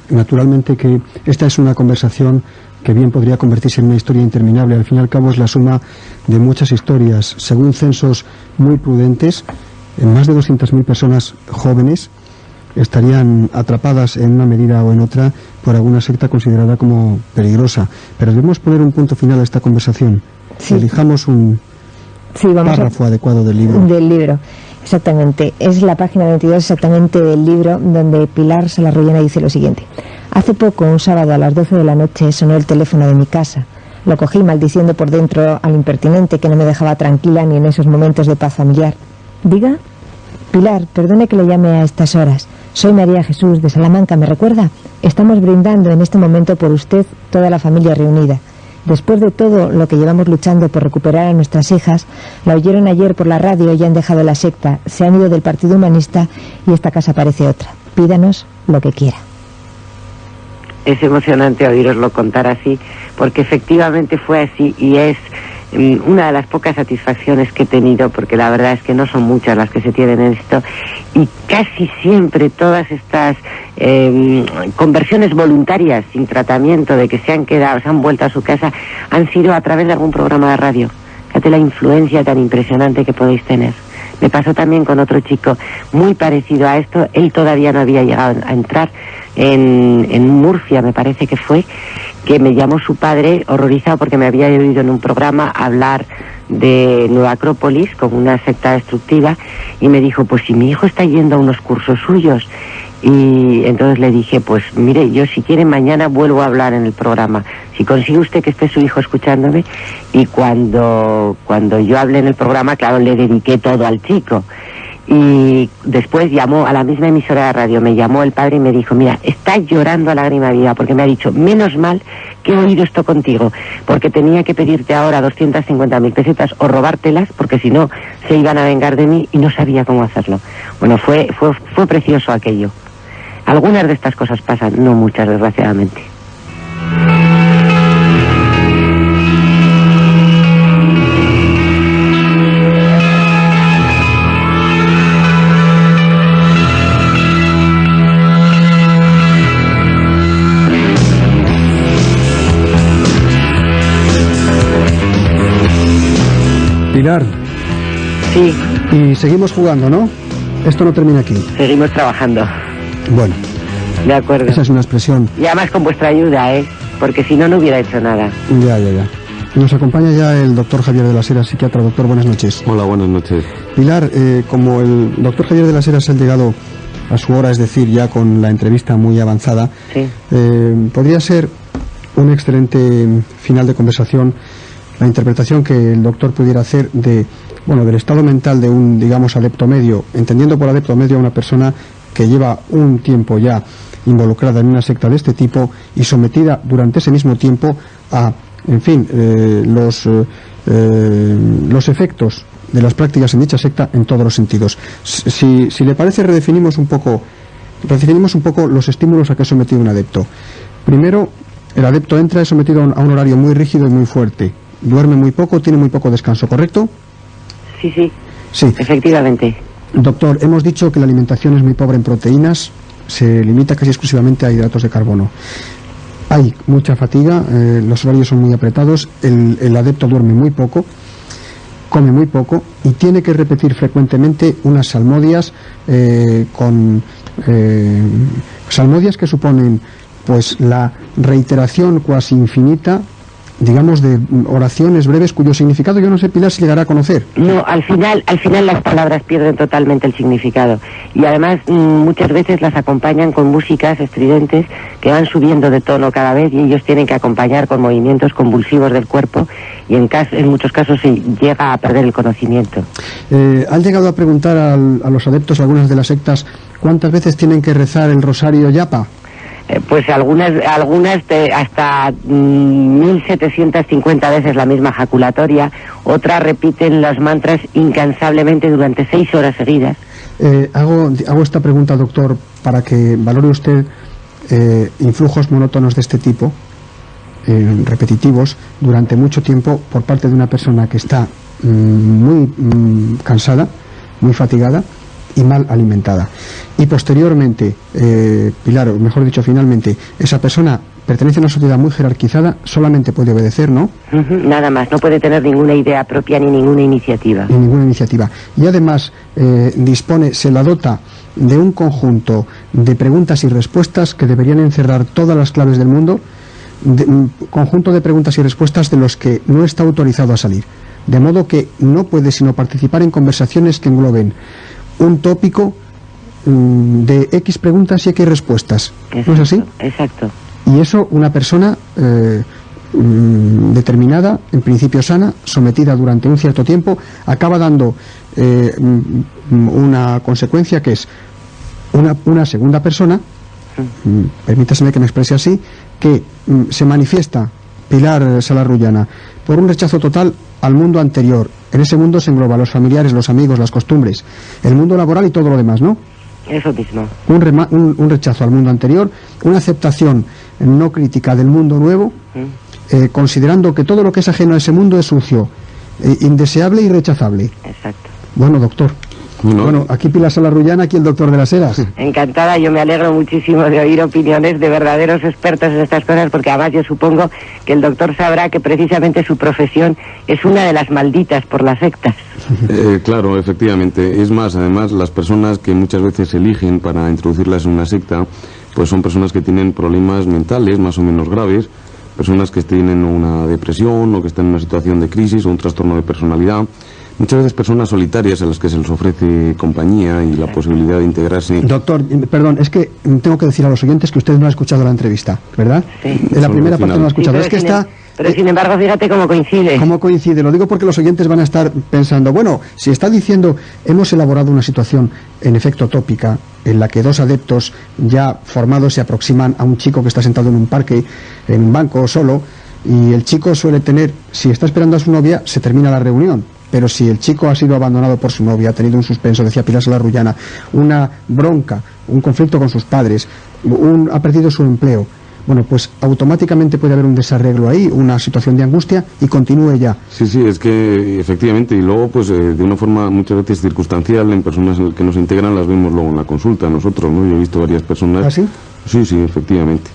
naturalmente que esta es una conversación que bien podría convertirse en una historia interminable. Al fin y al cabo es la suma de muchas historias. Según censos muy prudentes, más de 200.000 personas jóvenes estarían atrapadas en una medida o en otra por alguna secta considerada como peligrosa. Pero debemos poner un punto final a esta conversación. Sí. Elijamos un párrafo adecuado del libro. Del libro, exactamente. Es la página 22 exactamente del libro, donde Pilar Salarrullena dice lo siguiente. Hace poco, un sábado a las 12 de la noche, sonó el teléfono de mi casa. Lo cogí maldiciendo por dentro al impertinente que no me dejaba tranquila ni en esos momentos de paz familiar. ¿Diga? Pilar, perdone que le llame a estas horas. Soy María Jesús de Salamanca, ¿me recuerda? Estamos brindando en este momento por usted, toda la familia reunida. Después de todo lo que llevamos luchando por recuperar a nuestras hijas, la oyeron ayer por la radio y han dejado la secta, se han ido del Partido Humanista y esta casa parece otra. Pídanos lo que quiera. Es emocionante oíroslo contar así, porque efectivamente fue así, y es una de las pocas satisfacciones que he tenido, porque la verdad es que no son muchas las que se tienen en esto, y casi siempre todas estas conversiones voluntarias sin tratamiento, de que se han quedado, se han vuelto a su casa, han sido a través de algún programa de radio. Fíjate la influencia tan impresionante que podéis tener. Me pasó también con otro chico muy parecido a esto. Él todavía no había llegado a entrar en Murcia, me parece que fue, que me llamó su padre horrorizado porque me había oído en un programa hablar de Nueva Acrópolis como una secta destructiva, y me dijo, pues si mi hijo está yendo a unos cursos suyos. Y entonces le dije, pues mire, yo si quiere mañana vuelvo a hablar en el programa, si consigue usted que esté su hijo escuchándome. Y cuando yo hablé en el programa, claro, le dediqué todo al chico. Y después llamó a la misma emisora de radio, me llamó el padre y me dijo, mira, está llorando a lágrima viva, porque me ha dicho, menos mal que he oído esto contigo, porque tenía que pedirte ahora 250.000 pesetas o robártelas, porque si no se iban a vengar de mí, y no sabía cómo hacerlo. Bueno, fue precioso aquello. Algunas de estas cosas pasan, no muchas, desgraciadamente. Pilar. Sí. Y seguimos jugando, ¿no? Esto no termina aquí. Seguimos trabajando. Bueno. De acuerdo. Esa es una expresión. Y además con vuestra ayuda, porque si no, no hubiera hecho nada. Ya. Nos acompaña ya el doctor Javier de las Heras, psiquiatra. Doctor, buenas noches. Hola, buenas noches. Pilar, como el doctor Javier de las Heras ha llegado a su hora, es decir, ya con la entrevista muy avanzada, sí. Podría ser un excelente final de conversación la interpretación que el doctor pudiera hacer del estado mental de un, digamos, adepto medio, entendiendo por adepto medio a una persona que lleva un tiempo ya involucrada en una secta de este tipo y sometida durante ese mismo tiempo a, en fin, los efectos de las prácticas en dicha secta en todos los sentidos. Si le parece, redefinimos un poco los estímulos a que es sometido un adepto. Primero, el adepto entra, es sometido a un horario muy rígido y muy fuerte. Duerme muy poco, tiene muy poco descanso, ¿correcto? Sí. Sí. Efectivamente. Doctor, hemos dicho que la alimentación es muy pobre en proteínas, se limita casi exclusivamente a hidratos de carbono. Hay mucha fatiga, los horarios son muy apretados, el adepto duerme muy poco, come muy poco y tiene que repetir frecuentemente unas salmodias salmodias que suponen pues la reiteración cuasi infinita, digamos, de oraciones breves cuyo significado yo no sé, Pilar, si llegará a conocer. No, al final las palabras pierden totalmente el significado y además muchas veces las acompañan con músicas estridentes que van subiendo de tono cada vez y ellos tienen que acompañar con movimientos convulsivos del cuerpo y en muchos casos se llega a perder el conocimiento. ¿Han llegado a preguntar a los adeptos, algunas de las sectas, cuántas veces tienen que rezar el rosario yapa? Pues algunas hasta 1750 veces la misma ejaculatoria, otras repiten los mantras incansablemente durante 6 horas seguidas. Hago esta pregunta, doctor, para que valore usted influjos monótonos de este tipo, repetitivos, durante mucho tiempo por parte de una persona que está muy cansada, muy fatigada y mal alimentada. Y posteriormente, Pilar, o mejor dicho, finalmente, esa persona pertenece a una sociedad muy jerarquizada, solamente puede obedecer, ¿no? Nada más, no puede tener ninguna idea propia ni ninguna iniciativa. Y además se la dota de un conjunto de preguntas y respuestas que deberían encerrar todas las claves del mundo, un conjunto de preguntas y respuestas de los que no está autorizado a salir. De modo que no puede sino participar en conversaciones que engloben un tópico de X preguntas y X respuestas. Exacto, ¿no es así? Exacto. Y eso una persona determinada, en principio sana, sometida durante un cierto tiempo, acaba dando una consecuencia que es una segunda persona, permítaseme que me exprese así, que se manifiesta, Pilar Salarrullana, por un rechazo total al mundo anterior. En ese mundo se engloba los familiares, los amigos, las costumbres, el mundo laboral y todo lo demás, ¿no? Eso mismo. Un rechazo al mundo anterior, una aceptación no crítica del mundo nuevo, considerando que todo lo que es ajeno a ese mundo es sucio, indeseable y rechazable. Exacto. Bueno, doctor. Bueno, aquí Pilar Salarrullana, aquí el doctor de las Heras. Encantada, yo me alegro muchísimo de oír opiniones de verdaderos expertos en estas cosas, porque además yo supongo que el doctor sabrá que precisamente su profesión es una de las malditas por las sectas. Claro, efectivamente. Es más, además, las personas que muchas veces eligen para introducirlas en una secta, pues son personas que tienen problemas mentales más o menos graves, personas que tienen una depresión o que están en una situación de crisis o un trastorno de personalidad. Muchas veces personas solitarias a las que se les ofrece compañía y la posibilidad de integrarse. Doctor, perdón, es que tengo que decir a los oyentes que usted no ha escuchado la entrevista, ¿verdad? Sí. En la primera parte no la ha escuchado. Sí, pero sin embargo, fíjate cómo coincide. ¿Cómo coincide? Lo digo porque los oyentes van a estar pensando, bueno, si está diciendo, hemos elaborado una situación, en efecto, tópica, en la que dos adeptos ya formados se aproximan a un chico que está sentado en un parque, en un banco solo, y el chico suele tener, si está esperando a su novia, se termina la reunión. Pero si el chico ha sido abandonado por su novia, ha tenido un suspenso, decía Pilar Salarrullana, una bronca, un conflicto con sus padres, ha perdido su empleo, bueno, pues automáticamente puede haber un desarreglo ahí, una situación de angustia y continúe ya. Sí, es que efectivamente, y luego pues de una forma muchas veces circunstancial, en personas que nos integran las vemos luego en la consulta nosotros, ¿no? Yo he visto varias personas. ¿Ah, sí? Sí, efectivamente.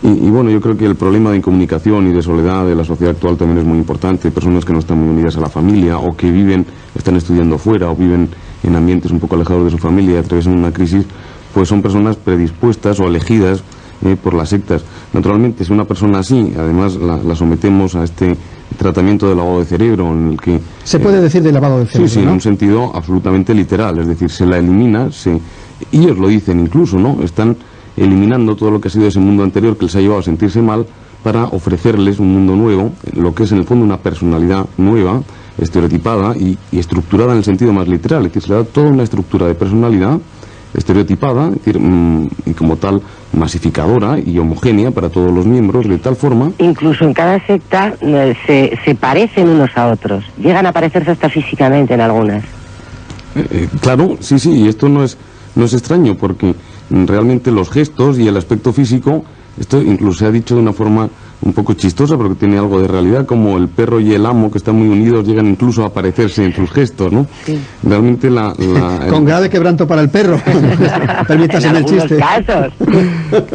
Y bueno, yo creo que el problema de incomunicación y de soledad de la sociedad actual también es muy importante. Personas que no están muy unidas a la familia o que están estudiando fuera o viven en ambientes un poco alejados de su familia y atraviesan una crisis, pues son personas predispuestas o elegidas por las sectas. Naturalmente, si una persona así, además la sometemos a este tratamiento de lavado de cerebro en el que... Se puede decir de lavado de cerebro, Sí, ¿no? En un sentido absolutamente literal, es decir, se la elimina, ellos lo dicen incluso, ¿no? Están eliminando todo lo que ha sido ese mundo anterior que les ha llevado a sentirse mal para ofrecerles un mundo nuevo, lo que es en el fondo una personalidad nueva, estereotipada y estructurada en el sentido más literal, es decir, se le da toda una estructura de personalidad estereotipada, es decir, y como tal masificadora y homogénea para todos los miembros, de tal forma... Incluso en cada secta se parecen unos a otros, llegan a parecerse hasta físicamente en algunas. Claro, sí, y esto no es extraño, porque realmente los gestos y el aspecto físico, esto incluso se ha dicho de una forma un poco chistosa, pero que tiene algo de realidad, como el perro y el amo, que están muy unidos, llegan incluso a parecerse en sus gestos, ¿no? Sí. Realmente Con grave quebranto para el perro, permítaseme el chiste. Casos.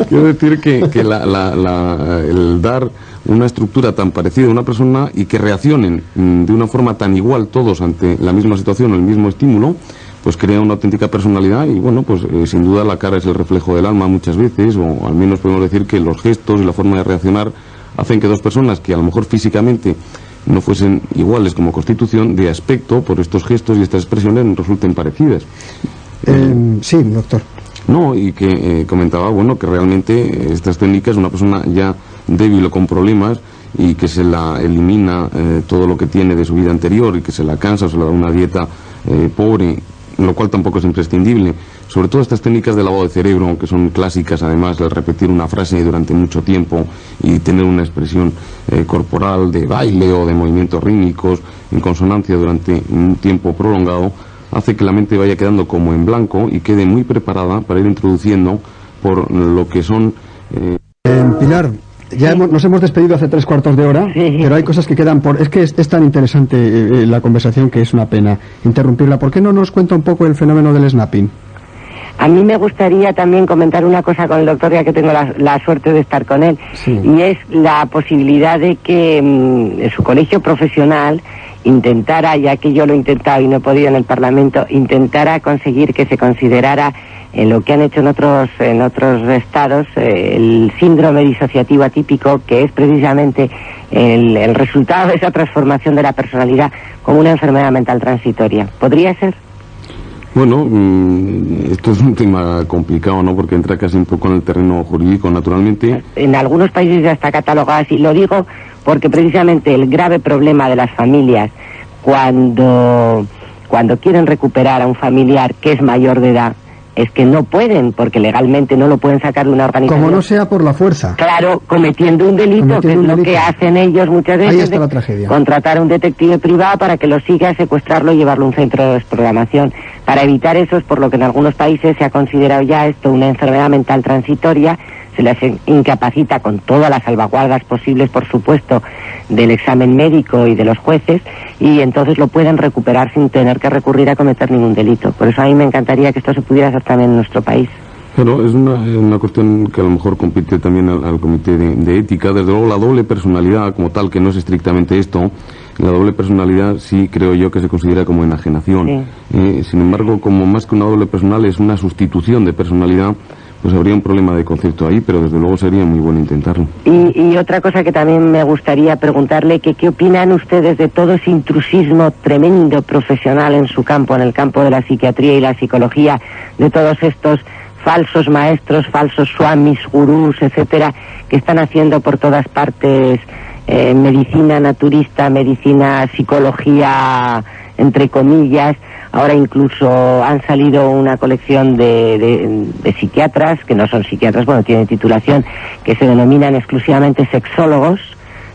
Quiero decir que el dar una estructura tan parecida a una persona y que reaccionen de una forma tan igual todos ante la misma situación o el mismo estímulo, pues crea una auténtica personalidad y bueno, pues sin duda la cara es el reflejo del alma muchas veces, o al menos podemos decir que los gestos y la forma de reaccionar hacen que dos personas que a lo mejor físicamente no fuesen iguales como constitución, de aspecto, por estos gestos y estas expresiones, resulten parecidas. Sí, doctor. No, y que comentaba, bueno, que realmente estas técnicas, una persona ya débil o con problemas y que se la elimina todo lo que tiene de su vida anterior y que se la cansa o se le da una dieta pobre, lo cual tampoco es imprescindible. Sobre todo estas técnicas de lavado de cerebro, que son clásicas además, el repetir una frase durante mucho tiempo y tener una expresión corporal de baile o de movimientos rítmicos en consonancia durante un tiempo prolongado, hace que la mente vaya quedando como en blanco y quede muy preparada para ir introduciendo por lo que son... Pilar, ya nos hemos despedido hace 3/4 de hora, pero hay cosas que quedan por... Es que es tan interesante la conversación que es una pena interrumpirla. ¿Por qué no nos cuenta un poco el fenómeno del snapping? A mí me gustaría también comentar una cosa con el doctor, ya que tengo la suerte de estar con él, y es la posibilidad de que en su colegio profesional intentara, ya que yo lo he intentado y no he podido en el Parlamento, intentara conseguir que se considerara lo que han hecho en otros estados, el síndrome disociativo atípico, que es precisamente el resultado de esa transformación de la personalidad como una enfermedad mental transitoria. ¿Podría ser? Bueno, esto es un tema complicado, ¿no? Porque entra casi un poco en el terreno jurídico, naturalmente. En algunos países ya está catalogado así. Lo digo porque precisamente el grave problema de las familias cuando quieren recuperar a un familiar que es mayor de edad es que no pueden, porque legalmente no lo pueden sacar de una organización. Como no sea por la fuerza. Claro, cometiendo un delito, que es lo que hacen ellos muchas veces. Ahí está la tragedia. Contratar a un detective privado para que lo siga, secuestrarlo y llevarlo a un centro de desprogramación. Para evitar eso es por lo que en algunos países se ha considerado ya esto una enfermedad mental transitoria, se les incapacita con todas las salvaguardas posibles, por supuesto, del examen médico y de los jueces, y entonces lo pueden recuperar sin tener que recurrir a cometer ningún delito. Por eso a mí me encantaría que esto se pudiera hacer también en nuestro país. Pero es una cuestión que a lo mejor compite también al Comité de Ética. Desde luego la doble personalidad como tal, que no es estrictamente esto, la doble personalidad sí creo yo que se considera como enajenación. Sí. Sin embargo, como más que una doble personal es una sustitución de personalidad, pues habría un problema de concepto ahí, pero desde luego sería muy bueno intentarlo. Y otra cosa que también me gustaría preguntarle, que ¿qué opinan ustedes de todo ese intrusismo tremendo profesional en su campo, en el campo de la psiquiatría y la psicología, de todos estos falsos maestros, falsos swamis, gurús, etcétera, que están haciendo por todas partes medicina naturista, medicina, psicología, entre comillas? Ahora incluso han salido una colección de psiquiatras, que no son psiquiatras, bueno, tienen titulación, que se denominan exclusivamente sexólogos.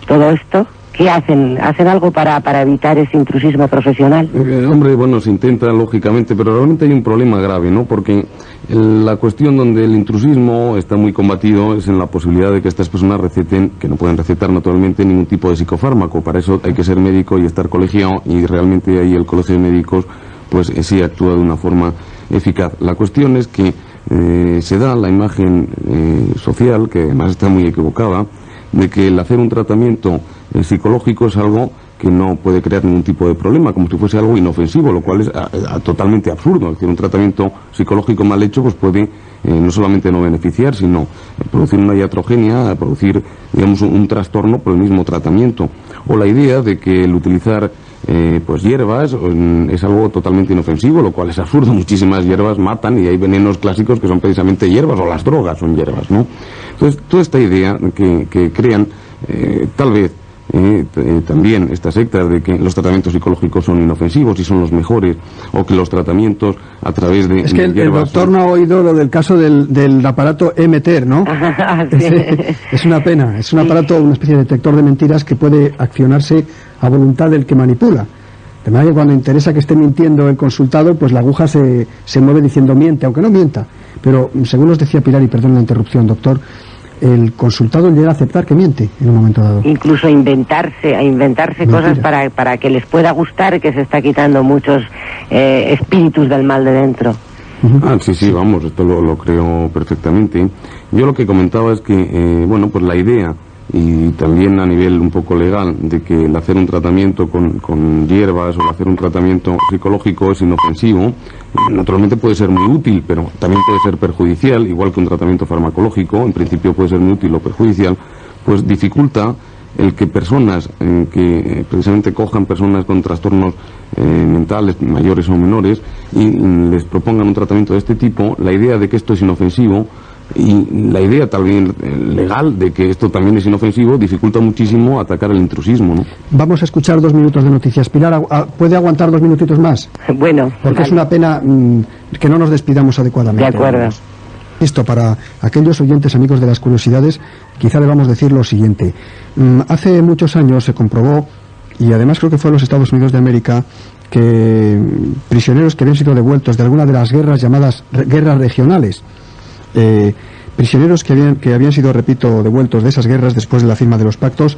Todo esto, ¿qué hacen? ¿Hacen algo para evitar ese intrusismo profesional? Hombre, bueno, se intenta lógicamente, pero realmente hay un problema grave, ¿no? Porque la cuestión donde el intrusismo está muy combatido es en la posibilidad de que estas personas receten, que no pueden recetar naturalmente ningún tipo de psicofármaco. Para eso hay que ser médico y estar colegiado, y realmente ahí el Colegio de Médicos pues sí actúa de una forma eficaz. La cuestión es que se da la imagen social, que además está muy equivocada, de que el hacer un tratamiento psicológico es algo que no puede crear ningún tipo de problema, como si fuese algo inofensivo, lo cual es totalmente absurdo. Es decir, un tratamiento psicológico mal hecho pues puede no solamente no beneficiar, sino producir una iatrogenia, producir, digamos, un trastorno por el mismo tratamiento. O la idea de que el utilizar pues hierbas es algo totalmente inofensivo, lo cual es absurdo. Muchísimas hierbas matan y hay venenos clásicos que son precisamente hierbas, o las drogas son hierbas, ¿no? Entonces, toda esta idea que crean, tal vez, también estas sectas de que los tratamientos psicológicos son inofensivos y son los mejores, o que los tratamientos a través de... Es que el doctor no ha oído lo del caso del aparato Emeter, ¿no? Es una pena, es un aparato, una especie de detector de mentiras que puede accionarse a voluntad del que manipula. De manera que cuando interesa que esté mintiendo el consultado, pues la aguja se mueve diciendo miente, aunque no mienta. Pero según nos decía Pilar, y perdón la interrupción, doctor, el consultado llega a aceptar que miente en un momento dado. Incluso a inventarse cosas para que les pueda gustar, que se está quitando muchos espíritus del mal de dentro. Sí, vamos, esto lo creo perfectamente. Yo lo que comentaba es que, bueno, pues la idea, y también a nivel un poco legal, de que el hacer un tratamiento con hierbas o el hacer un tratamiento psicológico es inofensivo, naturalmente puede ser muy útil, pero también puede ser perjudicial, igual que un tratamiento farmacológico, en principio puede ser muy útil o perjudicial, pues dificulta el que personas que precisamente cojan personas con trastornos mentales mayores o menores y les propongan un tratamiento de este tipo. La idea de que esto es inofensivo y la idea también legal de que esto también es inofensivo dificulta muchísimo atacar el intrusismo, ¿no? Vamos a escuchar 2 minutos de noticias. Pilar, ¿puede aguantar 2 minutitos más? Bueno. Porque es una pena que no nos despidamos adecuadamente. De acuerdo. Esto, para aquellos oyentes amigos de las curiosidades, quizá debamos decir lo siguiente. Hace muchos años se comprobó, y además creo que fue en los Estados Unidos de América, que prisioneros que habían sido devueltos de alguna de las guerras llamadas guerras regionales, prisioneros que habían sido, repito, devueltos de esas guerras después de la firma de los pactos,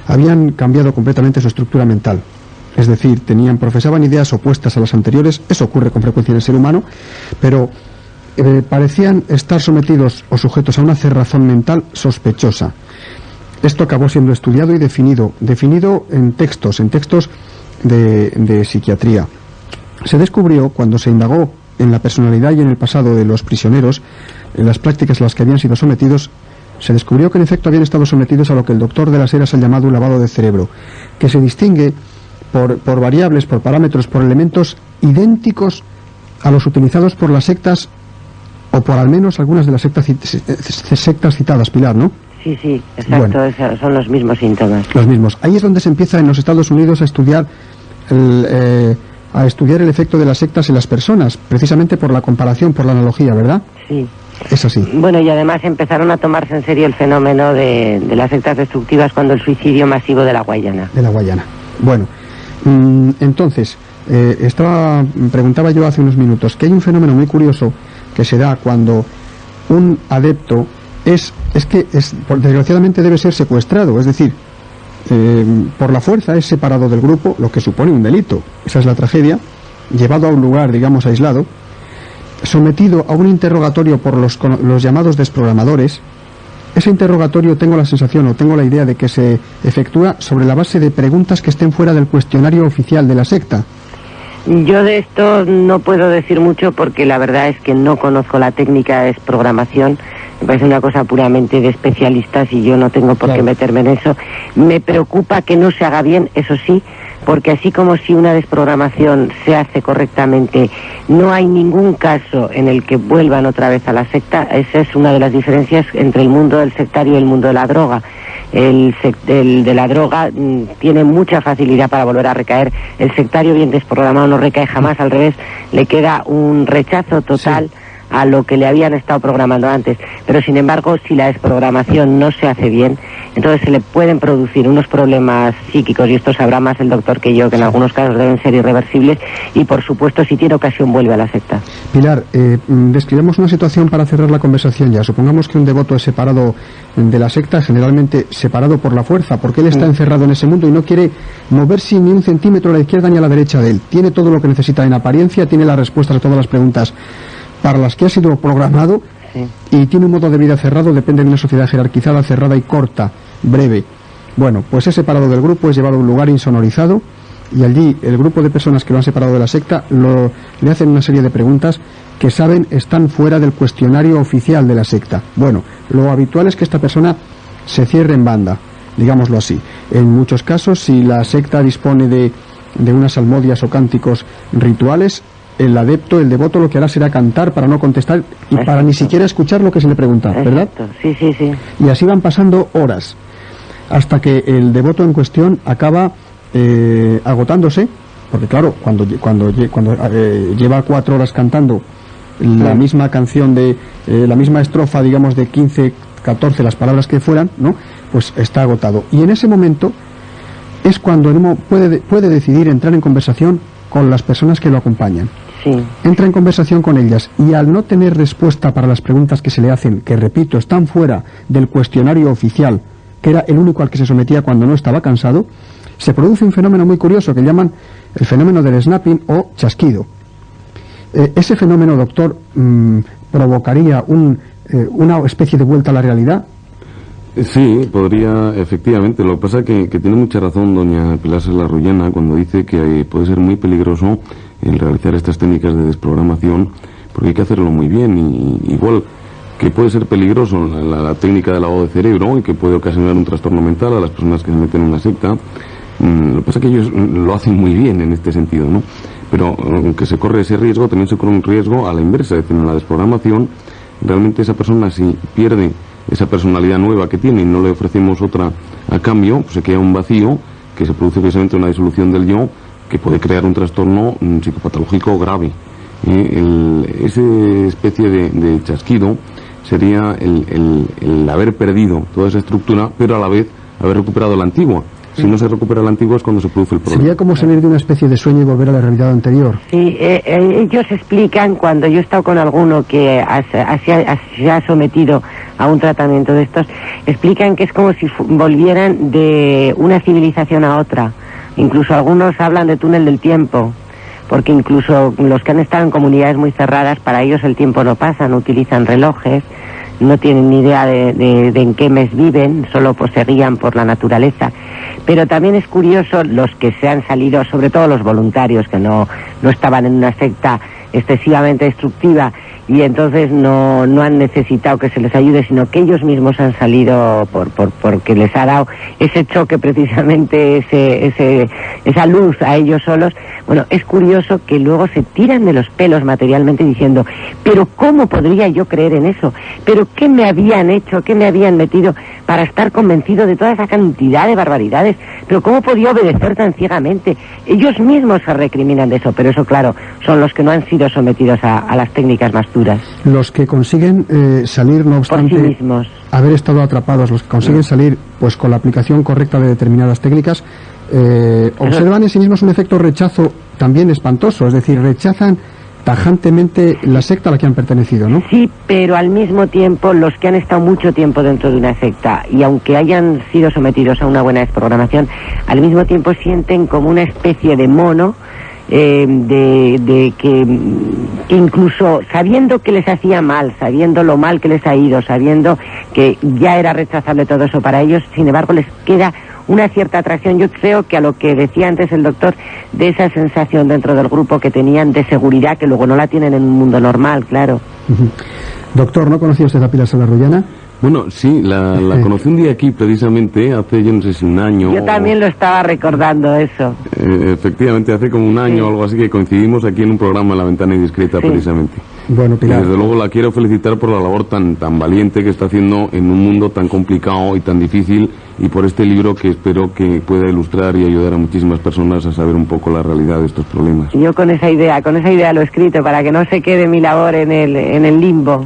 habían cambiado completamente su estructura mental. Es decir, profesaban ideas opuestas a las anteriores. Eso ocurre con frecuencia en el ser humano, pero parecían estar sometidos o sujetos a una cerrazón mental sospechosa. Esto acabó siendo estudiado y definido en textos de psiquiatría. Se descubrió, cuando se indagó en la personalidad y en el pasado de los prisioneros, en las prácticas a las que habían sido sometidos, se descubrió que en efecto habían estado sometidos a lo que el doctor de las Heras ha llamado un lavado de cerebro, que se distingue por variables, por parámetros, por elementos idénticos a los utilizados por las sectas, o por al menos algunas de las sectas citadas, Pilar, ¿no? Sí, exacto, bueno, son los mismos síntomas. Los mismos. Ahí es donde se empieza en los Estados Unidos a estudiar el efecto de las sectas en las personas, precisamente por la comparación, por la analogía, ¿verdad? Sí. Es así. Bueno, y además empezaron a tomarse en serio el fenómeno de las sectas destructivas cuando el suicidio masivo de la Guayana. De la Guayana. Bueno, entonces, preguntaba yo hace unos minutos que hay un fenómeno muy curioso que se da cuando un adepto desgraciadamente debe ser secuestrado, es decir, por la fuerza es separado del grupo, lo que supone un delito. Esa es la tragedia. Llevado a un lugar, digamos, aislado, sometido a un interrogatorio por los llamados desprogramadores. Ese interrogatorio, tengo la sensación o tengo la idea de que se efectúa sobre la base de preguntas que estén fuera del cuestionario oficial de la secta. Yo de esto no puedo decir mucho porque la verdad es que no conozco la técnica de desprogramación. Me parece una cosa puramente de especialistas y yo no tengo por qué meterme en eso. Me preocupa que no se haga bien, eso sí, porque así como si una desprogramación se hace correctamente, no hay ningún caso en el que vuelvan otra vez a la secta. Esa es una de las diferencias entre el mundo del sectario y el mundo de la droga. El de la droga tiene mucha facilidad para volver a recaer. El sectario bien desprogramado no recae jamás, al revés, le queda un rechazo total a lo que le habían estado programando antes. Pero sin embargo, si la desprogramación no se hace bien, entonces se le pueden producir unos problemas psíquicos, y esto sabrá más el doctor que yo, que en algunos casos deben ser irreversibles, y por supuesto si tiene ocasión vuelve a la secta. Pilar, describamos una situación para cerrar la conversación ya. Supongamos que un devoto es separado de la secta, generalmente separado por la fuerza, porque él está encerrado en ese mundo y no quiere moverse ni un centímetro a la izquierda ni a la derecha de él. Tiene todo lo que necesita en apariencia, tiene las respuestas a todas las preguntas para las que ha sido programado, y tiene un modo de vida cerrado, depende de una sociedad jerarquizada, cerrada y corta, breve. Bueno, pues es separado del grupo, es llevado a un lugar insonorizado, y allí el grupo de personas que lo han separado de la secta le hacen una serie de preguntas que saben están fuera del cuestionario oficial de la secta. Bueno, lo habitual es que esta persona se cierre en banda, digámoslo así. En muchos casos, si la secta dispone de unas salmodias o cánticos rituales, el adepto, el devoto, lo que hará será cantar para no contestar y para ni siquiera escuchar lo que se le pregunta, ¿verdad? Sí. Y así van pasando horas, hasta que el devoto en cuestión acaba agotándose, porque claro, cuando lleva 4 horas cantando la misma canción la misma estrofa, digamos, de 15, 14, las palabras que fueran, ¿no? Pues está agotado. Y en ese momento es cuando puede decidir entrar en conversación con las personas que lo acompañan. Sí. Entra en conversación con ellas, y al no tener respuesta para las preguntas que se le hacen, que repito, están fuera del cuestionario oficial, que era el único al que se sometía cuando no estaba cansado, se produce un fenómeno muy curioso que llaman el fenómeno del snapping o chasquido. Ese fenómeno, doctor, provocaría una especie de vuelta a la realidad. Sí, podría, efectivamente. Lo que pasa es que tiene mucha razón doña Pilar Serlarrullana cuando dice que puede ser muy peligroso el realizar estas técnicas de desprogramación, porque hay que hacerlo muy bien. Y igual que puede ser peligroso la técnica del lavado de cerebro y que puede ocasionar un trastorno mental a las personas que se meten en una secta. Lo que pasa es que ellos lo hacen muy bien en este sentido, ¿no? Pero aunque se corre ese riesgo, también se corre un riesgo a la inversa. Es decir, en la desprogramación, realmente esa persona, si pierde esa personalidad nueva que tiene y no le ofrecemos otra a cambio, pues se queda un vacío que se produce precisamente una disolución del yo que puede crear un trastorno psicopatológico grave. Esa especie de chasquido sería el haber perdido toda esa estructura, pero a la vez haber recuperado la antigua. Si no se recupera la antigua es cuando se produce el problema. Sería como salir de una especie de sueño y volver a la realidad anterior. Sí, ellos explican, cuando yo he estado con alguno que se ha sometido a un tratamiento de estos, explican que es como si volvieran de una civilización a otra. Incluso algunos hablan de túnel del tiempo, porque incluso los que han estado en comunidades muy cerradas, para ellos el tiempo no pasa, no utilizan relojes, no tienen ni idea de en qué mes viven, solo pues se guían por la naturaleza. Pero también es curioso los que se han salido, sobre todo los voluntarios que no estaban en una secta excesivamente destructiva y entonces no han necesitado que se les ayude, sino que ellos mismos han salido porque les ha dado ese choque, precisamente esa luz a ellos solos. Bueno, es curioso que luego se tiran de los pelos materialmente diciendo, pero ¿cómo podría yo creer en eso? ¿Pero qué me habían hecho, qué me habían metido para estar convencido de toda esa cantidad de barbaridades? ¿Pero cómo podía obedecer tan ciegamente? Ellos mismos se recriminan de eso, pero eso, claro, son los que no han sido sometidos a las técnicas más duras. Los que consiguen salir, no obstante, por sí mismos, haber estado atrapados, los que consiguen salir pues con la aplicación correcta de determinadas técnicas, observan en sí mismos un efecto rechazo también espantoso, es decir, rechazan tajantemente la secta a la que han pertenecido, ¿no? Sí, pero al mismo tiempo los que han estado mucho tiempo dentro de una secta y aunque hayan sido sometidos a una buena desprogramación, al mismo tiempo sienten como una especie de mono, que incluso sabiendo que les hacía mal, sabiendo lo mal que les ha ido, sabiendo que ya era rechazable todo eso para ellos, sin embargo les queda una cierta atracción. Yo creo que a lo que decía antes el doctor, de esa sensación dentro del grupo que tenían de seguridad, que luego no la tienen en un mundo normal, claro. Doctor, ¿no conocía usted a Pilar Serlarrullana? Bueno, sí, la conocí un día aquí precisamente, hace yo no sé si un año. Yo también lo estaba recordando eso. Efectivamente, hace como un año o algo así que coincidimos aquí en un programa en La Ventana Indiscreta, precisamente. Bueno, Pilar. Y desde luego la quiero felicitar por la labor tan valiente que está haciendo en un mundo tan complicado y tan difícil, y por este libro que espero que pueda ilustrar y ayudar a muchísimas personas a saber un poco la realidad de estos problemas. Yo con esa idea lo he escrito para que no se quede mi labor en el limbo.